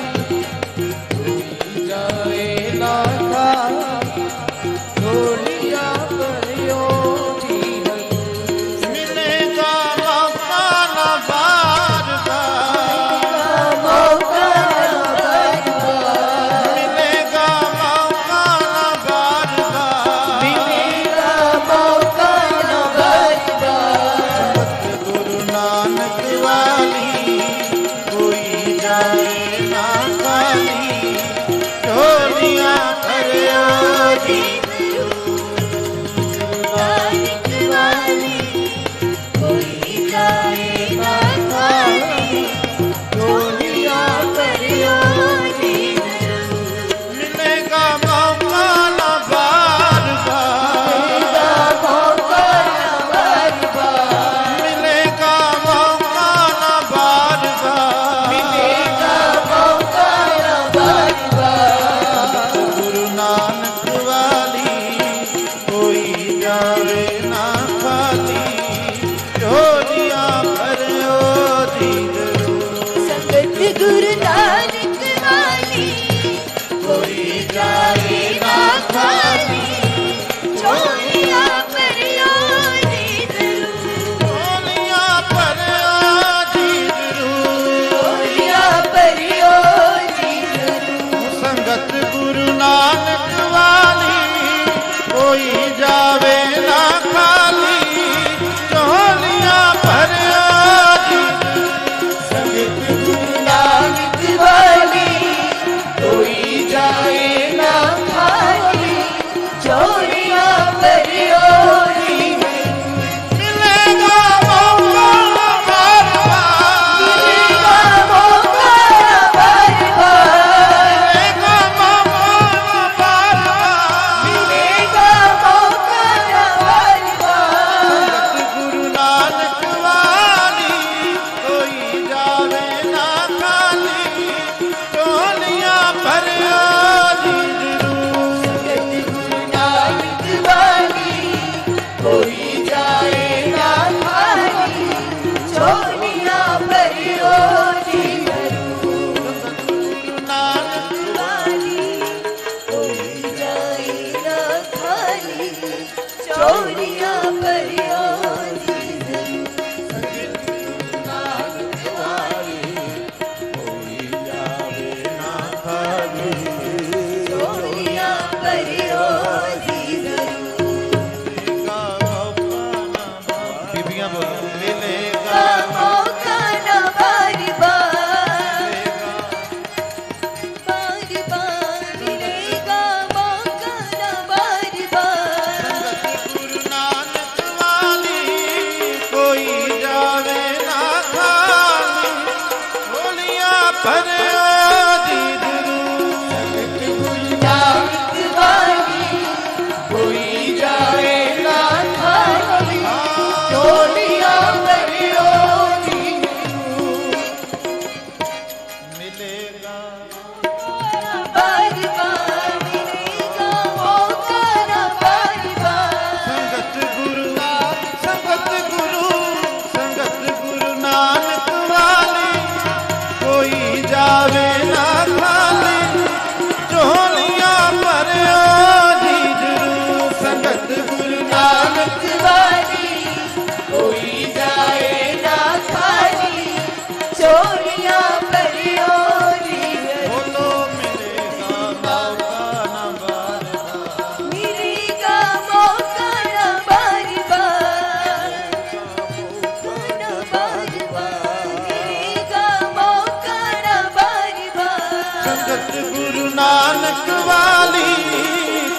ਭਰਿਓ ਜੀ ਜ਼ਰੂਰ। ਬੀਬੀਆਂ ਬੋਲੋ ਮਿਲੇਗਾ ਮੌਕਾ ਨਾ ਬਾਰੀ ਬਾਰ, ਬਾਰੀ ਬਾਰ ਮਿਲੇਗਾ ਮੌਕਾ ਨਾ ਬਾਰੀ ਬਾਰ। ਗੁਰੂ ਨਾਨਕ ਵਾਲੀ ਕੋਈ ਜਾਵੇ ਨਾ ਖਾਲੀ, ਝੋਲੀਆਂ ਭਰਿਓ ਜੀ ਜ਼ਰੂਰ। ਗੁਰੂ ਨਾਨਕ ਵਾਲੀ ਕੋਈ ਜਾਏ ਨਾ ਖਾਲੀ, ਝੋਲੀਆਂ ਭਰਿਓ ਜੀ ਜ਼ਰੂਰ। ਮਿਲੇਗਾ ਬਾਰੀ ਬਾਰ ਮਿਲੇਗਾ ਮੌਕਾ ਨਾ ਬਾਰੀ ਬਾਰ। ਸੰਗਤ ਗੁਰੂ ਨਾਨਕ ਵਾਲੀ ਕੋਈ ਜਾਵੇ ਨਾ ਖਾਲੀ, ਝੋਲੀਆਂ ਭਰਿਓ ਜੀ ਜ਼ਰੂਰ। ਸੰਗਤ ਗੁਰੂ ਨਾਨਕ ਵਾਲੀ ਕੋਈ ਜਾਏ ਨਾ ਖਾਲੀ, ਝੋਲੀਆਂ ਭਰਿਓ ਜੀ ਜ਼ਰੂਰ। ਬੋਲੋ ਮਿਲੇਗਾ ਮੌਕਾ ਨਾ ਬਾਰ-ਬਾਰ। ਮਿਲੇਗਾ ਮੌਕਾ ਨਾ ਬਾਰੀ ਬਾਰ, ਨਾ ਬਾਰੀ ਬਾਰ ਮਿਲੇਗਾ ਮੌਕਾ ਨਾ ਬਾਰੀ ਬਾਰ। ਸੰਗਤ ਗੁਰੂ ਨਾਨਕ ਵਾਲੀ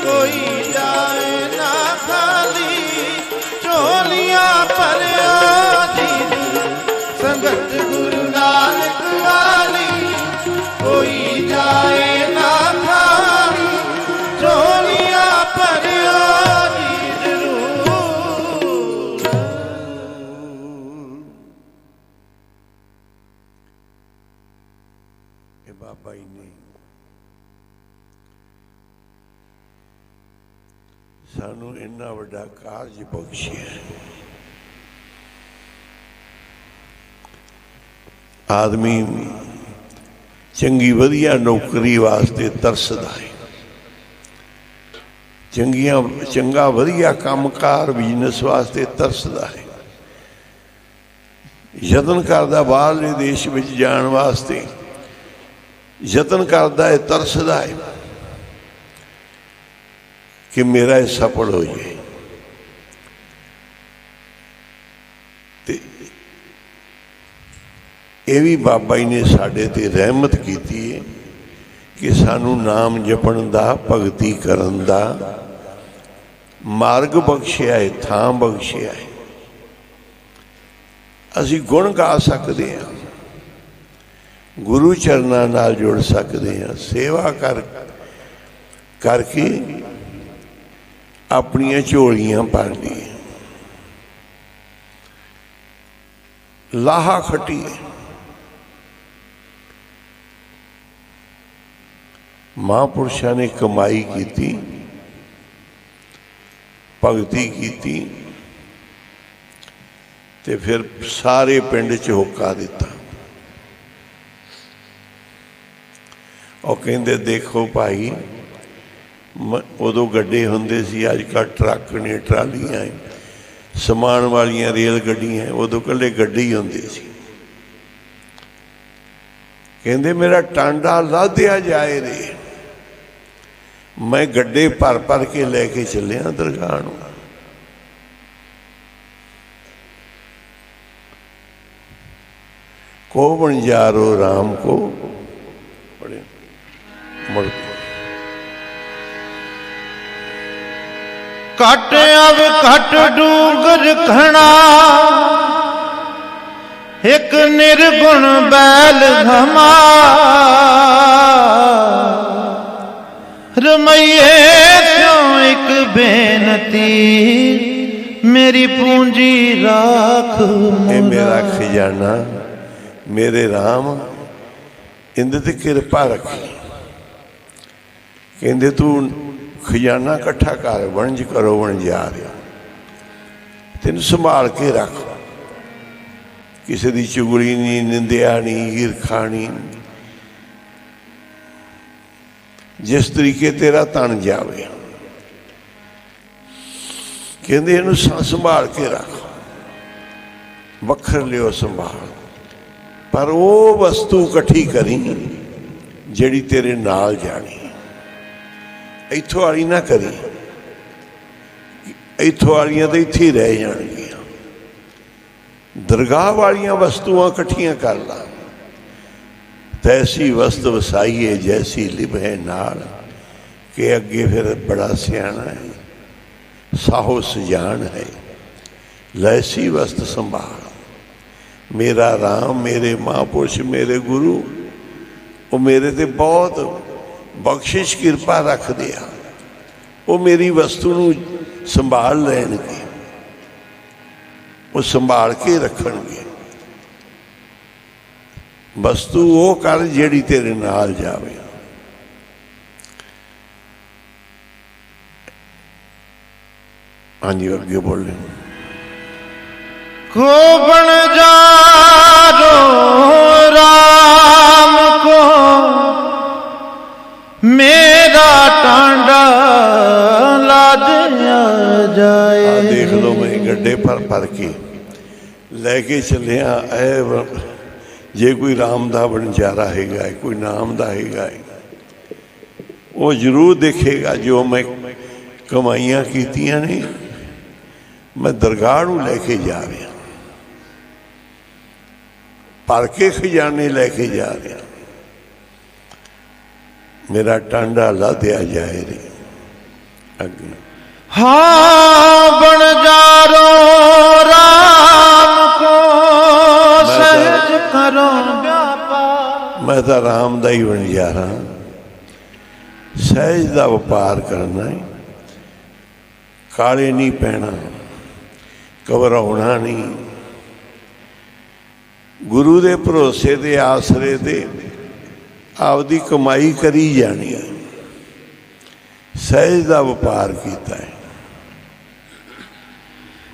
ਕੋਈ ਜਾਏ ਨਾ ਖਾਲੀ, ਝੋਲੀਆਂ ਭਰਿਓ ਜੀ ਜ਼ਰੂਰ। ਸੰਗਤ ਗੁਰੂ ਨਾਨਕ ਵਾਲੀ ਕੋਈ ਜਾਏ ਨਾ ਖਾਲੀ, ਝੋਲੀਆਂ ਭਰਿਓ ਜੀ ਜ਼ਰੂਰ। ਇਹ ਬਾਬਾ ਜੀ ਨੇ ਸਾਨੂੰ ਇੰਨਾ ਵੱਡਾ ਕਾਰਜ ਬਖਸ਼ਿਆ। ਆਦਮੀ ਚੰਗੀ ਵਧੀਆ ਨੌਕਰੀ ਵਾਸਤੇ ਤਰਸਦਾ ਹੈ, ਚੰਗਾ ਵਧੀਆ ਕੰਮਕਾਰ ਬਿਜ਼ਨਸ ਵਾਸਤੇ ਤਰਸਦਾ ਹੈ, ਯਤਨ ਕਰਦਾ ਬਾਹਰਲੇ ਦੇਸ਼ ਵਿੱਚ ਜਾਣ ਵਾਸਤੇ, ਯਤਨ ਕਰਦਾ ਹੈ, ਤਰਸਦਾ ਹੈ ਕਿ ਮੇਰਾ ਇਹ ਸਫਲ ਹੋ ਜਾਏ। ਤੇ ਇਹ ਵੀ ਬਾਬਾ ਜੀ ਨੇ ਸਾਡੇ ਤੇ ਰਹਿਮਤ ਕੀਤੀ ਹੈ ਕਿ ਸਾਨੂੰ ਨਾਮ ਜਪਣ ਦਾ, ਭਗਤੀ ਕਰਨ ਦਾ ਮਾਰਗ ਬਖਸ਼ਿਆ ਹੈ, ਥਾਂ ਬਖਸ਼ਿਆ ਹੈ। ਅਸੀਂ ਗੁਣ ਗਾ ਸਕਦੇ ਹਾਂ, ਗੁਰੂ ਚਰਨਾਂ ਨਾਲ ਜੁੜ ਸਕਦੇ ਹਾਂ, ਸੇਵਾ ਕਰਕੇ ਆਪਣੀਆਂ ਝੋਲੀਆਂ ਭਰ ਲਈਏ। ਲਾਹਾ ਖੱਟੀਏ। ਮਹਾਂਪੁਰਸ਼ਾਂ ਨੇ ਕਮਾਈ ਕੀਤੀ, ਭਗਤੀ ਕੀਤੀ ਤੇ ਫਿਰ ਸਾਰੇ ਪਿੰਡ 'ਚ ਹੋਕਾ ਦਿੱਤਾ। ਉਹ ਕਹਿੰਦੇ ਦੇਖੋ ਭਾਈ, ਉਦੋਂ ਗੱਡੇ ਹੁੰਦੇ ਸੀ, ਅੱਜ ਕੱਲ੍ਹ ਟਰੱਕ ਨੇ, ਟਰਾਲੀਆਂ, ਸਮਾਨ ਵਾਲੀਆਂ ਰੇਲ ਗੱਡੀਆਂ, ਉਦੋਂ ਇਕੱਲੇ ਗੱਡੇ ਹੀ ਹੁੰਦੇ ਸੀ। ਕਹਿੰਦੇ ਮੇਰਾ ਟਾਂਡਾ ਲਾਧਿਆ ਜਾਏ ਰੇ, ਮੈਂ ਗੱਡੇ ਭਰ ਭਰ ਕੇ ਲੈ ਕੇ ਚੱਲਿਆ ਦਰਗਾਹ ਨੂੰ। ਕੋ ਬਣਜਾਰੋ ਰਾਮ ਕੋ ਬੜੇ ਮੁੜ ਘਟ ਅਵ ਘਟ ਡੂੰਗਰ ਖਣਾ, ਇੱਕ ਨਿਰਗੁਣ ਬੈਲ ਘਮਾ, ਰਮਈਏ ਸਿਉ ਇੱਕ ਬੇਨਤੀ, ਮੇਰੀ ਪੂੰਜੀ ਰਾਖ ਇਹ ਮੇਰਾ ਖਜ਼ਾਨਾ, ਮੇਰੇ ਰਾਮ ਇਹਦੇ ਤੇ ਕਿਰਪਾ ਰੱਖੀ। ਕਹਿੰਦੇ ਤੂੰ ਖਜ਼ਾਨਾ ਇਕੱਠਾ ਕਰ, ਵਣਜ ਕਰੋ ਵਣਜਾਰ, ਤੈਨੂੰ ਸੰਭਾਲ ਕੇ ਰੱਖ, ਕਿਸੇ ਦੀ ਚੁਗਲੀ ਨਹੀਂ, ਨਿੰਦਿਆ ਨਹੀਂ, ਈਰਖਾ ਨਹੀਂ, ਜਿਸ ਤਰੀਕੇ ਤੇਰਾ ਤਨ ਜਾਵੇ। ਕਹਿੰਦੇ ਇਹਨੂੰ ਸੰਭਾਲ ਕੇ ਰੱਖ, ਵੱਖਰ ਲਿਓ ਸੰਭਾਲ, ਪਰ ਉਹ ਵਸਤੂ ਇਕੱਠੀ ਕਰੀ ਜਿਹੜੀ ਤੇਰੇ ਨਾਲ ਜਾਣੀ। ਇੱਥੋਂ ਵਾਲੀ ਨਾ ਕਰੀ, ਇੱਥੋਂ ਵਾਲੀਆਂ ਤਾਂ ਇੱਥੇ ਹੀ ਰਹਿ ਜਾਣਗੀਆਂ। ਦਰਗਾਹ ਵਾਲੀਆਂ ਵਸਤੂਆਂ ਇਕੱਠੀਆਂ ਕਰ ਲਾ। ਤੈਸੀ ਵਸਤ ਵਸਾਈਏ ਜੈਸੀ ਲਿਭੇ ਨਾਲ, ਕਿ ਅੱਗੇ ਫਿਰ ਬੜਾ ਸਿਆਣਾ ਹੈ, ਸਾਹੋ ਸਜਾਨ ਹੈ। ਲੈਸੀ ਵਸਤ ਸੰਭਾਲ। ਮੇਰਾ ਰਾਮ, ਮੇਰੇ ਮਹਾਂਪੁਰਸ਼, ਮੇਰੇ ਗੁਰੂ, ਉਹ ਮੇਰੇ ਤੇ ਬਹੁਤ ਬਖਸ਼ਿਸ਼ ਕਿਰਪਾ ਰੱਖਦੇ ਆ। ਉਹ ਮੇਰੀ ਵਸਤੂ ਨੂੰ ਸੰਭਾਲ ਲੈਣਗੇ, ਉਹ ਸੰਭਾਲ ਕੇ ਰੱਖਣਗੇ। ਵਸਤੂ ਉਹ ਕਰ ਜਿਹੜੀ ਤੇਰੇ ਨਾਲ ਜਾਵੇ। ਹਾਂਜੀ, ਅੱਗੇ ਬੋਲੇ। को बन जारो राम को मेरा टांडा लाद जाए। देख लो, मैं गड्ढे भर के लेके चलिया। जे कोई राम दा बनजारा हैगा, कोई नाम दा हैगा, वो जरूर देखेगा जो मैं कमाइयां कीतियां ने, मैं दरगाह नूं लेके जा रहा, भर के खजाने लेके जा रहा। मेरा टांडा लाद्या जाए रे अगे। हाँ बन जारो राम को सहज करो व्यापार। मैं तो राम दा ही बन जा रहा। सहज दा व्यापार करना है, काले नहीं पैना, घबराउना नहीं। गुरु दे भरोसे दे आसरे दे आपदी कमाई करी जानी है। सहज दा व्यापार कीता है।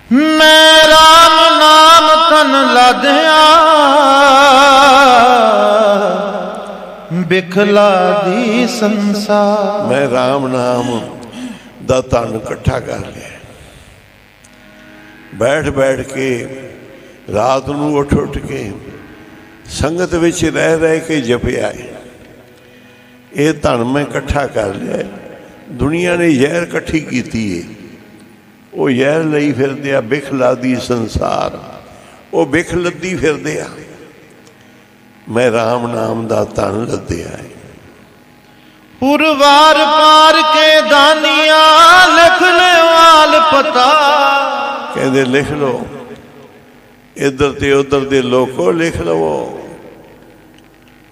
मैं राम नाम तन लादया बिखला दी संसार। मैं राम नाम दा तन इकट्ठा कर लिया। बैठ बैठ के रात नूं उठ उठ के संगत विच रह के जपिया है। ये धन मैं इकट्ठा कर लिया। दुनिया ने जहर इकट्ठी की है, वो जहर लई फिरदे आ। बिख लादी संसार, वो बिख लद्दी फिरदे आ। मैं राम नाम दा धन लद्दिया है। पुरवार पार के दानिया लिख ले वाल पता। कहते लिख लो, इधर ते उधर दे लोको लिख लवो।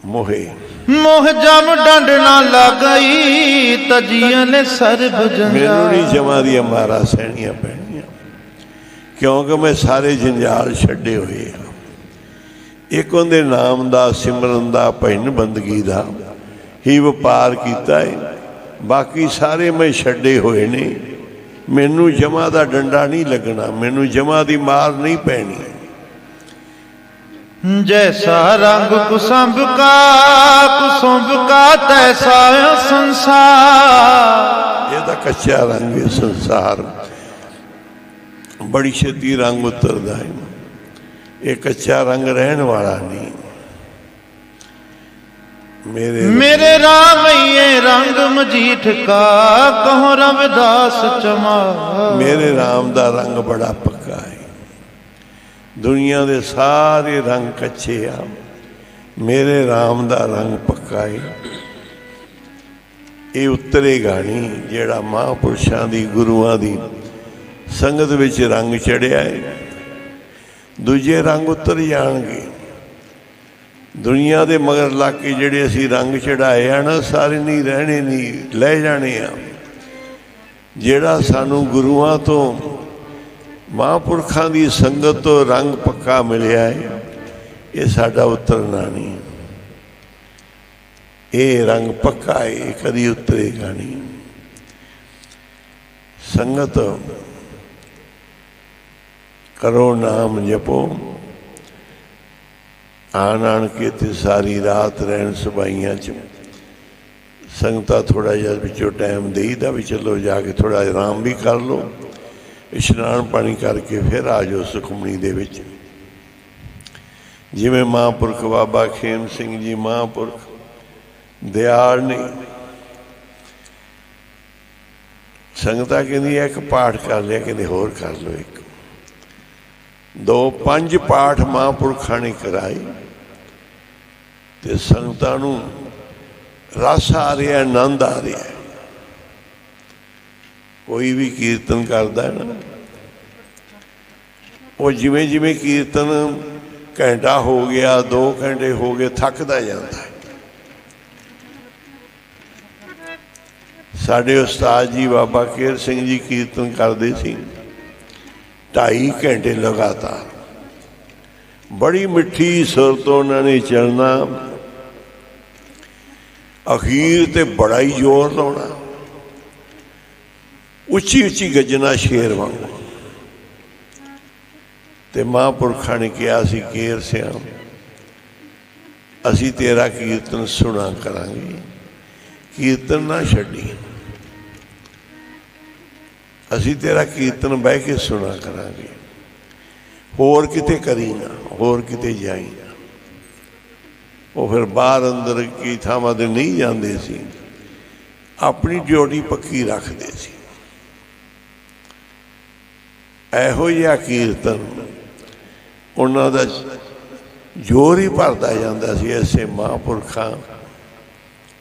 मोहे मोह जम डंड ना लगई तजिया ने सरब जंजाल। मैनू नहीं जमा दी मारा सहनियां पैणियां, क्योंकि मैं सारे जंजाल छड्डे हुए हैं। एक उनके नाम दा, सिमरन दा, भजन बंदगी दा ही व्यापार कीता है। बाकी सारे मैं छड्डे हुए ने। मैनू जमा दा डंडा नहीं लगना, मैनू जमा दी मार नहीं पैनी। जैसा रंग कुसुम्भ का तैसा संसार। ये तो कच्चा रंग है संसार, बड़ी छेती रंग उतरदा है। ये कच्चा रंग रहन वाला नहीं। मेरे राम ये रंग मजीठ का कहो रविदास चमा। मेरे राम दा रंग बड़ा पक्का है। दुनिया दे सारे रंग कच्चे आ, मेरे राम दा रंग पक्का है। ये उतरेगा नहीं। जेड़ा महापुरुषां दी, गुरुआं दी संगत विच रंग चढ़िया है, दूजे रंग उतर जाणगे। दुनिया दे मगर लग के जेड़े असीं रंग चढ़ाए आ ना, सारे नहीं रहने, नहीं लै जाने आ। जेड़ा सानू गुरुआं तो, महापुरखों की संगत तो रंग पक्का मिलिया है, ये साडा उतरना नहीं। ये रंग पक्का है, ये कदी उतरेगा नहीं। संगत करो, नाम जपो। आन के ते सारी रात रहन सबाइयां च। संगता थोड़ा जिहा विचों टाइम देईदा भी, चलो जाके थोड़ा आराम भी कर लो, इशनान पानी करके फिर आ जाओ सुखमनी दे विच। जिवें महापुरख बाबा खेम सिंह जी महापुरख दयाल ने, संगतां कहंदियां एक पाठ कर लिया, कहंदे होर कर लो एक दो 5 पाठ महापुरखां ने कराए ते संगतां नूं रस आ रहा, आनंद आ रहा है। कोई भी कीर्तन करता है ना, वो जिमें जिमें कीर्तन घंटा हो गया 2 घंटे हो गए थकदा जाता है। साडे उस्ताद जी बाबा केर सिंह जी कीर्तन करते सी 2.5 घंटे लगातार, बड़ी मिठी सुर तो उन्होंने चलना, अखीर ते बड़ा ही जोर लाना, उच्ची उच्ची गजना शेर वांगू। ते महापुरखा ने कहा सी केर सियां असी तेरा कीर्तन सुना करांगे, कीर्तन ना छड्डी, असी तेरा कीर्तन बह के सुना करांगे, होर किते करी ना, होर किते जाई ना। वो फिर बाहर अंदर की थावां ते नहीं जाते सी, अपनी ड्यूटी पक्की रखते सी। इहो जिहा कीर्तन उन्हां दा जोर ही भरदा जांदा सी। ऐसे महापुरखां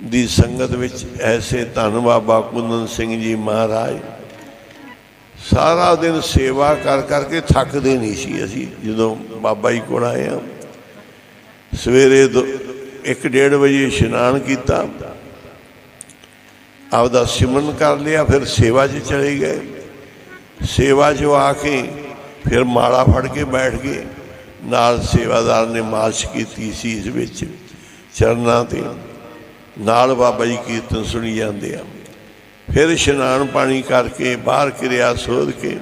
दी संगत विच ऐसे धन बाबा कुंदन सिंह जी महाराज सारा दिन सेवा कर करके थकते नहीं सी। असी जदों बाबा जी कोल आए हैं, सवेरे 1-1:30 बजे इशनान किया, आपदा सिमरन कर लिया, फिर सेवा च चले गए। सेवा चो आके फिर माला फड़ के बैठ गए, नाल सेवादार ने मालिश की सीस विच चरनां ते, नाल बाबा जी कीर्तन सुनी जाते हैं। फिर इशनान पानी करके बाहर क्रिया सोध के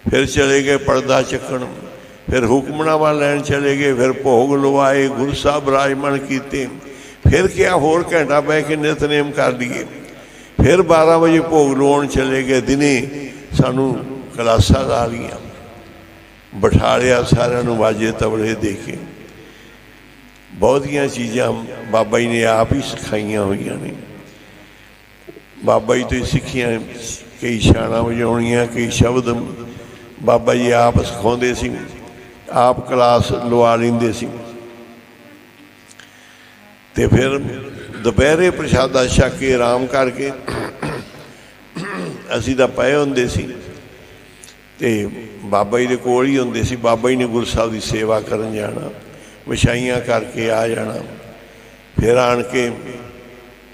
फिर चले गए पर्दा चक्कण, फिर हुक्मनामा लैन चले गए, फिर भोग लवाए, गुरु साहब विराजमान किए, फिर क्या होर घंटा बह के नितनेम कर लिए, फिर 12 बजे भोग लवाउण चले गए। दिने सानू क्लासां ला लियां, बिठा लिया सारिਆਂ ਨੂੰ वाजे तबले दे के। बहुतियां चीज़ां बाबा जी ने आप ही सिखाइया हुई ने, बाबा जी तो ही सीखियां। कई शाना वजाउणियां, कई शब्द बाबा जी आप सिखाते सी, आप क्लास लवा लेंदे सी। ते फिर दोपहरे प्रशादा छक के आराम करके असी तो पए हुंदे सी ते बाबा जी दे कोल ही हुंदे सी। बाबा जी ने गुरु साहब की सेवा करन जाना, विछाइयां करके आ जाना, फिर आन के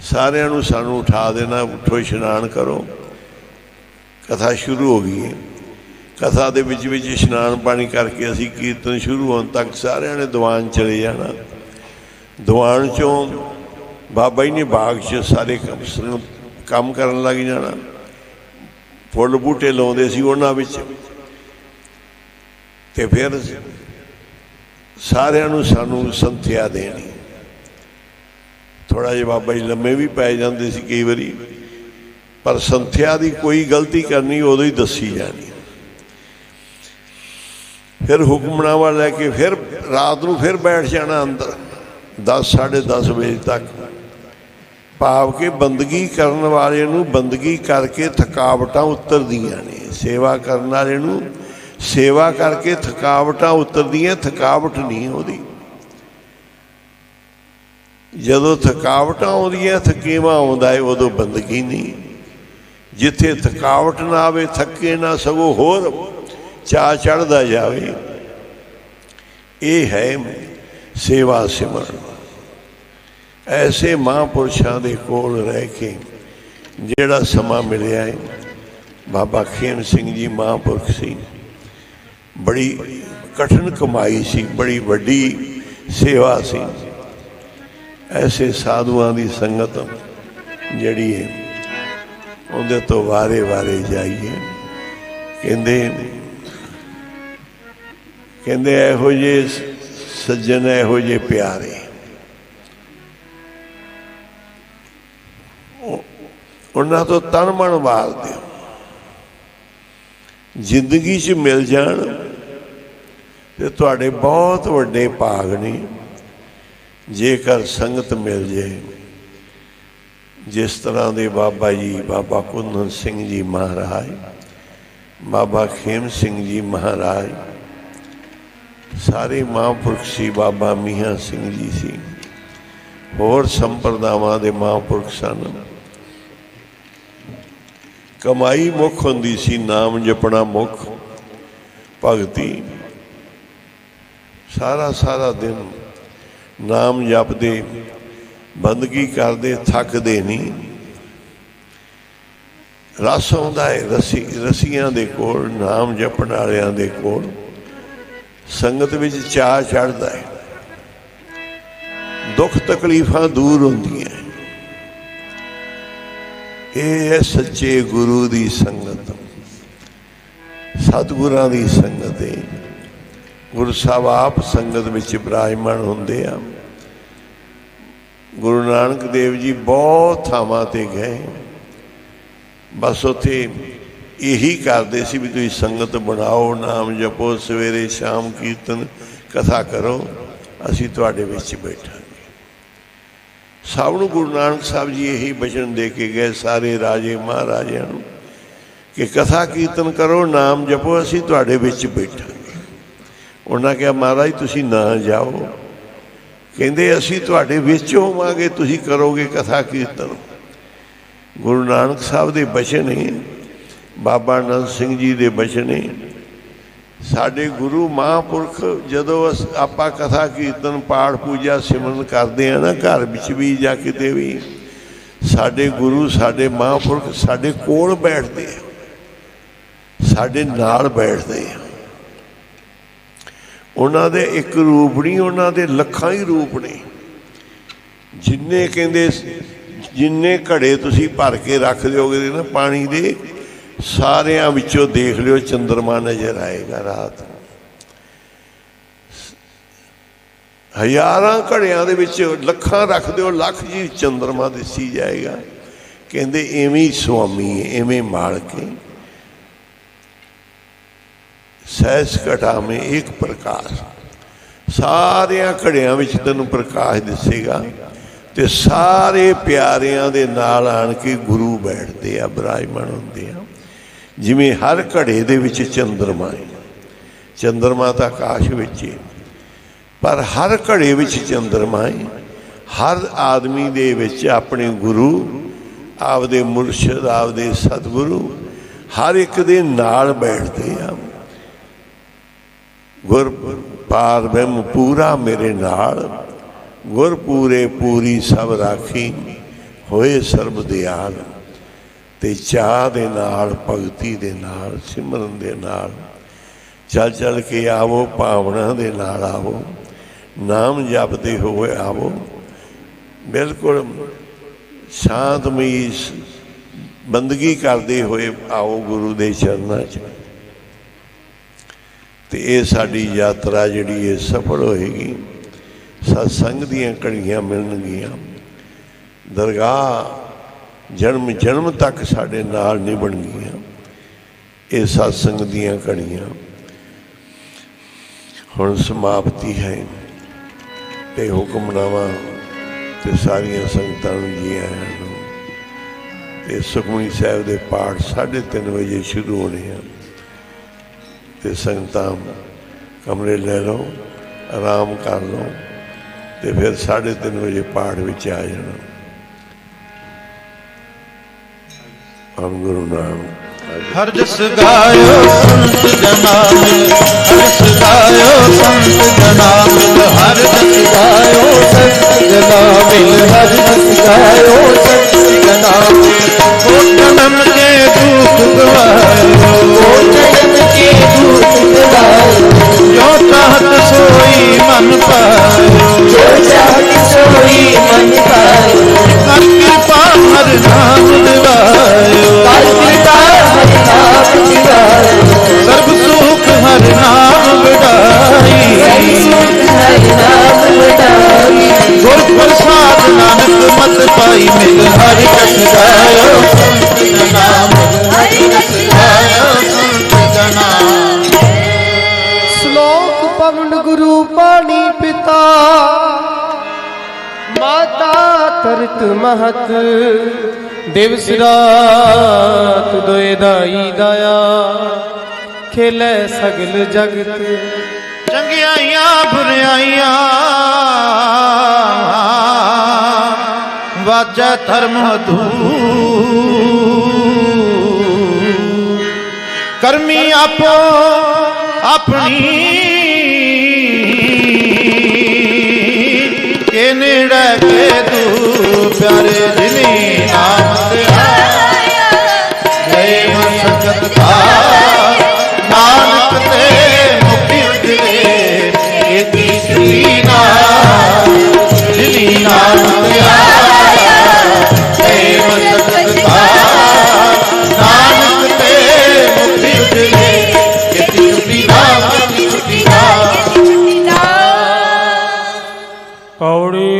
सारिਆਂ ਨੂੰ सानू उठा देना, उठो इशनान करो, कथा शुरू हो गई है। कथा दे विच विच इशनान पानी करके असी कीर्तन शुरू होने तक सारिਆਂ ने दीवान चले जाना। दीवान चों बाबा जी ने बाग च सारे काम करन लग जाना, फुल बूटे लाउंदे सी उन्हां विच। ते फिर सारिਆਂ ਨੂੰ सानू संथਿਆ देनी। थोड़ा जिहा बाबा जी लम्मे भी पै जाते सी कई बारी, पर संथਿਆ की कोई गलती करनी उदों ही दसी जानी। फिर हुक्मनामा लैके फिर रात को फिर बैठ जाना अंदर 10-10:30 बजे तक, भाव के बंदगी करने वाले नूं बंदगी करके थकावटां उतरदियां ने, सेवा करने वाले नूं सेवा करके थकावटां उतरदियां, थकावट नहीं होती। जदों थकावटां आउंदियां, थकेवा आउंदा है, उदों बंदगी नहीं। जिथे थकावट ना आवे, थके ना, सगों होर चाह चढ़दा जावे, ये है सेवा सिमरन। ऐसे महापुरुषों के कोल रह के जिहड़ा समा मिलिया है, बाबा खेम सिंह जी महापुरुष सी, बड़ी कठिन कमाई सी, बड़ी वड्डी सेवा सी। ऐसे साधुआं दी संगत जिहड़ी है उहदे तो वारे वारे जाइए। कहंदे इहो जे सज्जन, इहो जे प्यारे, उन्हां तो तन मन वार दिओ, जिंदगी च मिल जाण ते तुहाडे बहुत वड्डे भाग ने। जेकर संगत मिल जाए, जिस तरह के बाबा जी, बाबा कुंदन सिंह जी महाराज, बाबा खेम सिंह जी महाराज, सारे महापुरख सी। बाबा मीहा सिंह जी सी, होर संप्रदावां दे महापुरख सन। कमाई मुख हुंदी सी, नाम जपना मुख, भगती सारा सारा दिन नाम जपदे, बंदगी करदे, थकदे नहीं। रस आउंदा है रसियां दे कोल, नाम जपण वालियां दे कोल, संगत विच चाह चढ़दा है, दुख तकलीफां दूर हुंदियां। ये है सच्चे गुरु दी संगत, सतगुरां दी संगत है। गुरु साहब आप संगत विच विराजमान हुंदे आ। गुरु नानक देव जी बहुत थावां ते गए, बस उत्थे यही करते सी भी तुसीं संगत बनाओ, नाम जपो, सवेरे शाम कीर्तन कथा करो, असीं तुहाडे विच बैठांगे। सब नूं गुरु नानक साहब जी यही वचन दे के गए, सारे राजे महाराजिਆਂ नूं, कि कथा कीर्तन करो, नाम जपो, असीं तुहाडे विच बैठांगे। उन्हां कहा महाराज तुसीं ना जाओ, कहते असीं तुहाडे विच होवांगे, तुसीं करोगे कथा कीर्तन। गुरु नानक साहब दे बचन है, बाबा नंद सिंह जी दे बचन है। साडे गुरु महापुरख जदों आपां कथा कीर्तन पाठ पूजा सिमरन करते हैं ना, घर विच भी जां किते भी, साडे गुरु साडे महापुरख साडे कोल बैठते हैं, साडे नाल बैठते हैं। उन्हां दे एक रूप नहीं, उन्हां दे लखां ही रूप ने। जिन्ने कहंदे जिन्ने घड़े तुसीं भर के रख दोगे ना पानी दे, सारियां विचों देख लियो चंद्रमा नजर आएगा रात नूं। हज़ारां घड़ियां दे विच लखां रख दो, लख जी चंद्रमा दिसी जाएगा। कहंदे इवें ही स्वामी है, इवें मालक है। सहस घटा में एक प्रकाश, सारियां घड़ियां विच तैनूं प्रकाश दिसेगा। ते सारे प्यारियां दे नाल आण के गुरु बैठते आ, विराजमान हुंदे आ। जिवें हर घड़े दे विच चंद्रमा है, चंद्रमा तां आकाश विच है, पर हर घड़े विच चंद्रमा है। हर आदमी दे विच अपने गुरु, आपदे मुरशद, आपदे सतगुरु हर एक दे नाल बैठते आ। गुर पार ब्रह्म पूरा मेरे नाल, गुर पूरे पूरी सब राखी, होए सर्ब दयाल। ते चाह दे नाल, भगती दे नाल, सिमरन दे नाल चल चल के आवो, भावना दे नाल आवो, नाम जपते हुए आवो। बिल्कुल शांतमई बंदगी करते हुए आओ गुरु दे चरनां च। ते ये साडी यात्रा जिहड़ी है सफल होएगी। सत्संग दीयां घड़ियां मिलणगीयां, दरगाह जन्म जन्म तक साडे नाल निभणगीयां। ये सत्संग दीयां घड़ियां हुण समाप्ति है। ते हुक्मनामा ते सारियां संगतां नूं जी आइआं नूं। ते सुखमनी साहिब दे पाठ 3:30 वजे शुरू होने हैं। ते संगतां कमरे ले लो, आराम कर लो, ते फिर 3:30 वजे पाठ विच आ जाना। हम गुरु नानक हर जस गायो संत जना मिल, हर जस गायो संत जना मिल, हर जस गायो संत जना मिल, हर जस गायो संत जना मिल। ओ जन्म के दुख गवायो, ओ जन्म के दुख गवायो, जो चाहत सोई मन पायो, जो चाहत सोई मन पायो। कर कृपा हर नाम दिवायो, कर कृपा हर नाम दिवायो, सर्ब सुख हर नाम बढ़ाई, सर्ब सुख हर नाम बढ़ाई। गुर प्रसाद नानक मत पाई मिल, हरि महत महत दिवस रात दोए दाई दाया खेले सगल जगत ਚੰਗਿਆਈਆਂ ਬੁਰਾਈਆਂ ਵਾਜੈ ਧਰਮ ਧੂਰ ਕਰਮੀ ਆਪੋ ਆਪਣੀ ਕੇ ਨੇੜੇ ਕੇ ਦੂਰ ਪਿਆਰੇ ਜਿਨੀ ਨਾਮ ਤੇਰਾ ਜੈ ਮਸਕਤ ਦਾ ਨਾਨਕ ਤੇ ਮੁਕਤੀ ਉਜਲੇ ਏਤੀ ਸ੍ਰੀ ਨਾਮ ਜਿਨੀ ਨਾਮ ਤੇਰਾ ਜੈ ਮਸਕਤ ਦਾ ਨਾਨਕ ਤੇ ਮੁਕਤੀ ਉਜਲੇ ਏਤੀ ਸ੍ਰੀ ਨਾਮ पौड़ी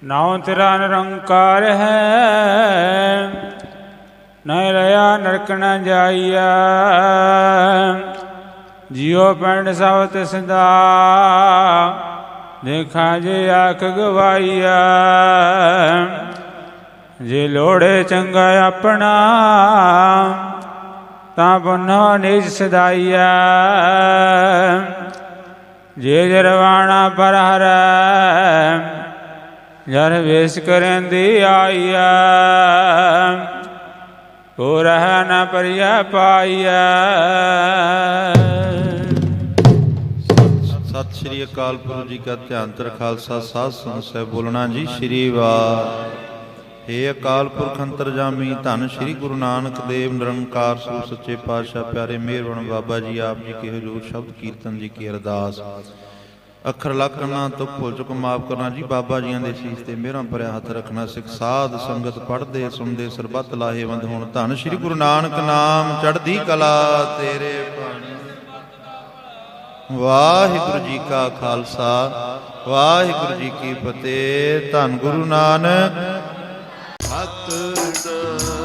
नाव तेरा निरंकार है न रया नरक न जाइया जियो पिंड सावत सदा देखा जे आख गवाइया जे लोड़े चंगा अपना ता पुन्हो निज सदाइया जे जरवाणा पर हर जर वेश करेंदी आइया को रह न परिया पाइया। ਸਤਿ ਸ਼੍ਰੀ ਅਕਾਲ ਪੁਰਖ ਜੀ ਕਾ ਧਿਆਨ ਤਰ ਖਾਲਸਾ ਸਾਧ ਸੰਗਤ ਸਾਹਿਬ ਬੋਲਣਾ ਜੀ ਸ਼੍ਰੀ ਵਾਹਿ। हे ਅਕਾਲ ਪੁਰਖ ਅੰਤਰਜਾਮੀ ਧੰਨ ਸ਼੍ਰੀ ਗੁਰੂ ਨਾਨਕ ਦੇਵ ਨਿਰੰਕਾਰ ਸੂਰ ਸੱਚੇ ਪਾਤਸ਼ਾਹ ਪਿਆਰੇ ਮਿਹਰਬਾਨ ਬਾਬਾ ਜੀ ਆਪ ਜੀ ਕੇ ਹਜ਼ੂਰ ਸ਼ਬਦ ਕੀਰਤਨ ਜੀ ਕੀ ਅਰਦਾਸ ਅੱਖਰ ਲੱਖਣਾ ਤੋਂ ਭੁੱਲ ਚੁੱਕ ਮਾਫ ਕਰਨਾ ਜੀ। ਬਾਬਾ ਜੀਆਂ ਦੇ ਸੀਸ ਤੇ ਮਿਹਰਾਂ ਭਰਿਆ ਹੱਥ ਰੱਖਣਾ ਸਿੱਖ ਸਾਧ ਸੰਗਤ ਪੜ੍ਹਦੇ ਸੁਣਦੇ ਸਰਬੱਤ ਲਾਹੇਵੰਦ ਹੋਣ। ਧੰਨ ਸ਼੍ਰੀ ਗੁਰੂ ਨਾਨਕ ਨਾਮ ਚੜ੍ਹਦੀ ਕਲਾ ਤੇਰੇ ਬਾਣੀ। ਵਾਹਿਗੁਰੂ ਜੀ ਕਾ ਖਾਲਸਾ ਵਾਹਿਗੁਰੂ ਜੀ ਕੀ ਫਤਿਹ। ਧੰਨ ਗੁਰੂ ਨਾਨਕ ਸਤਿ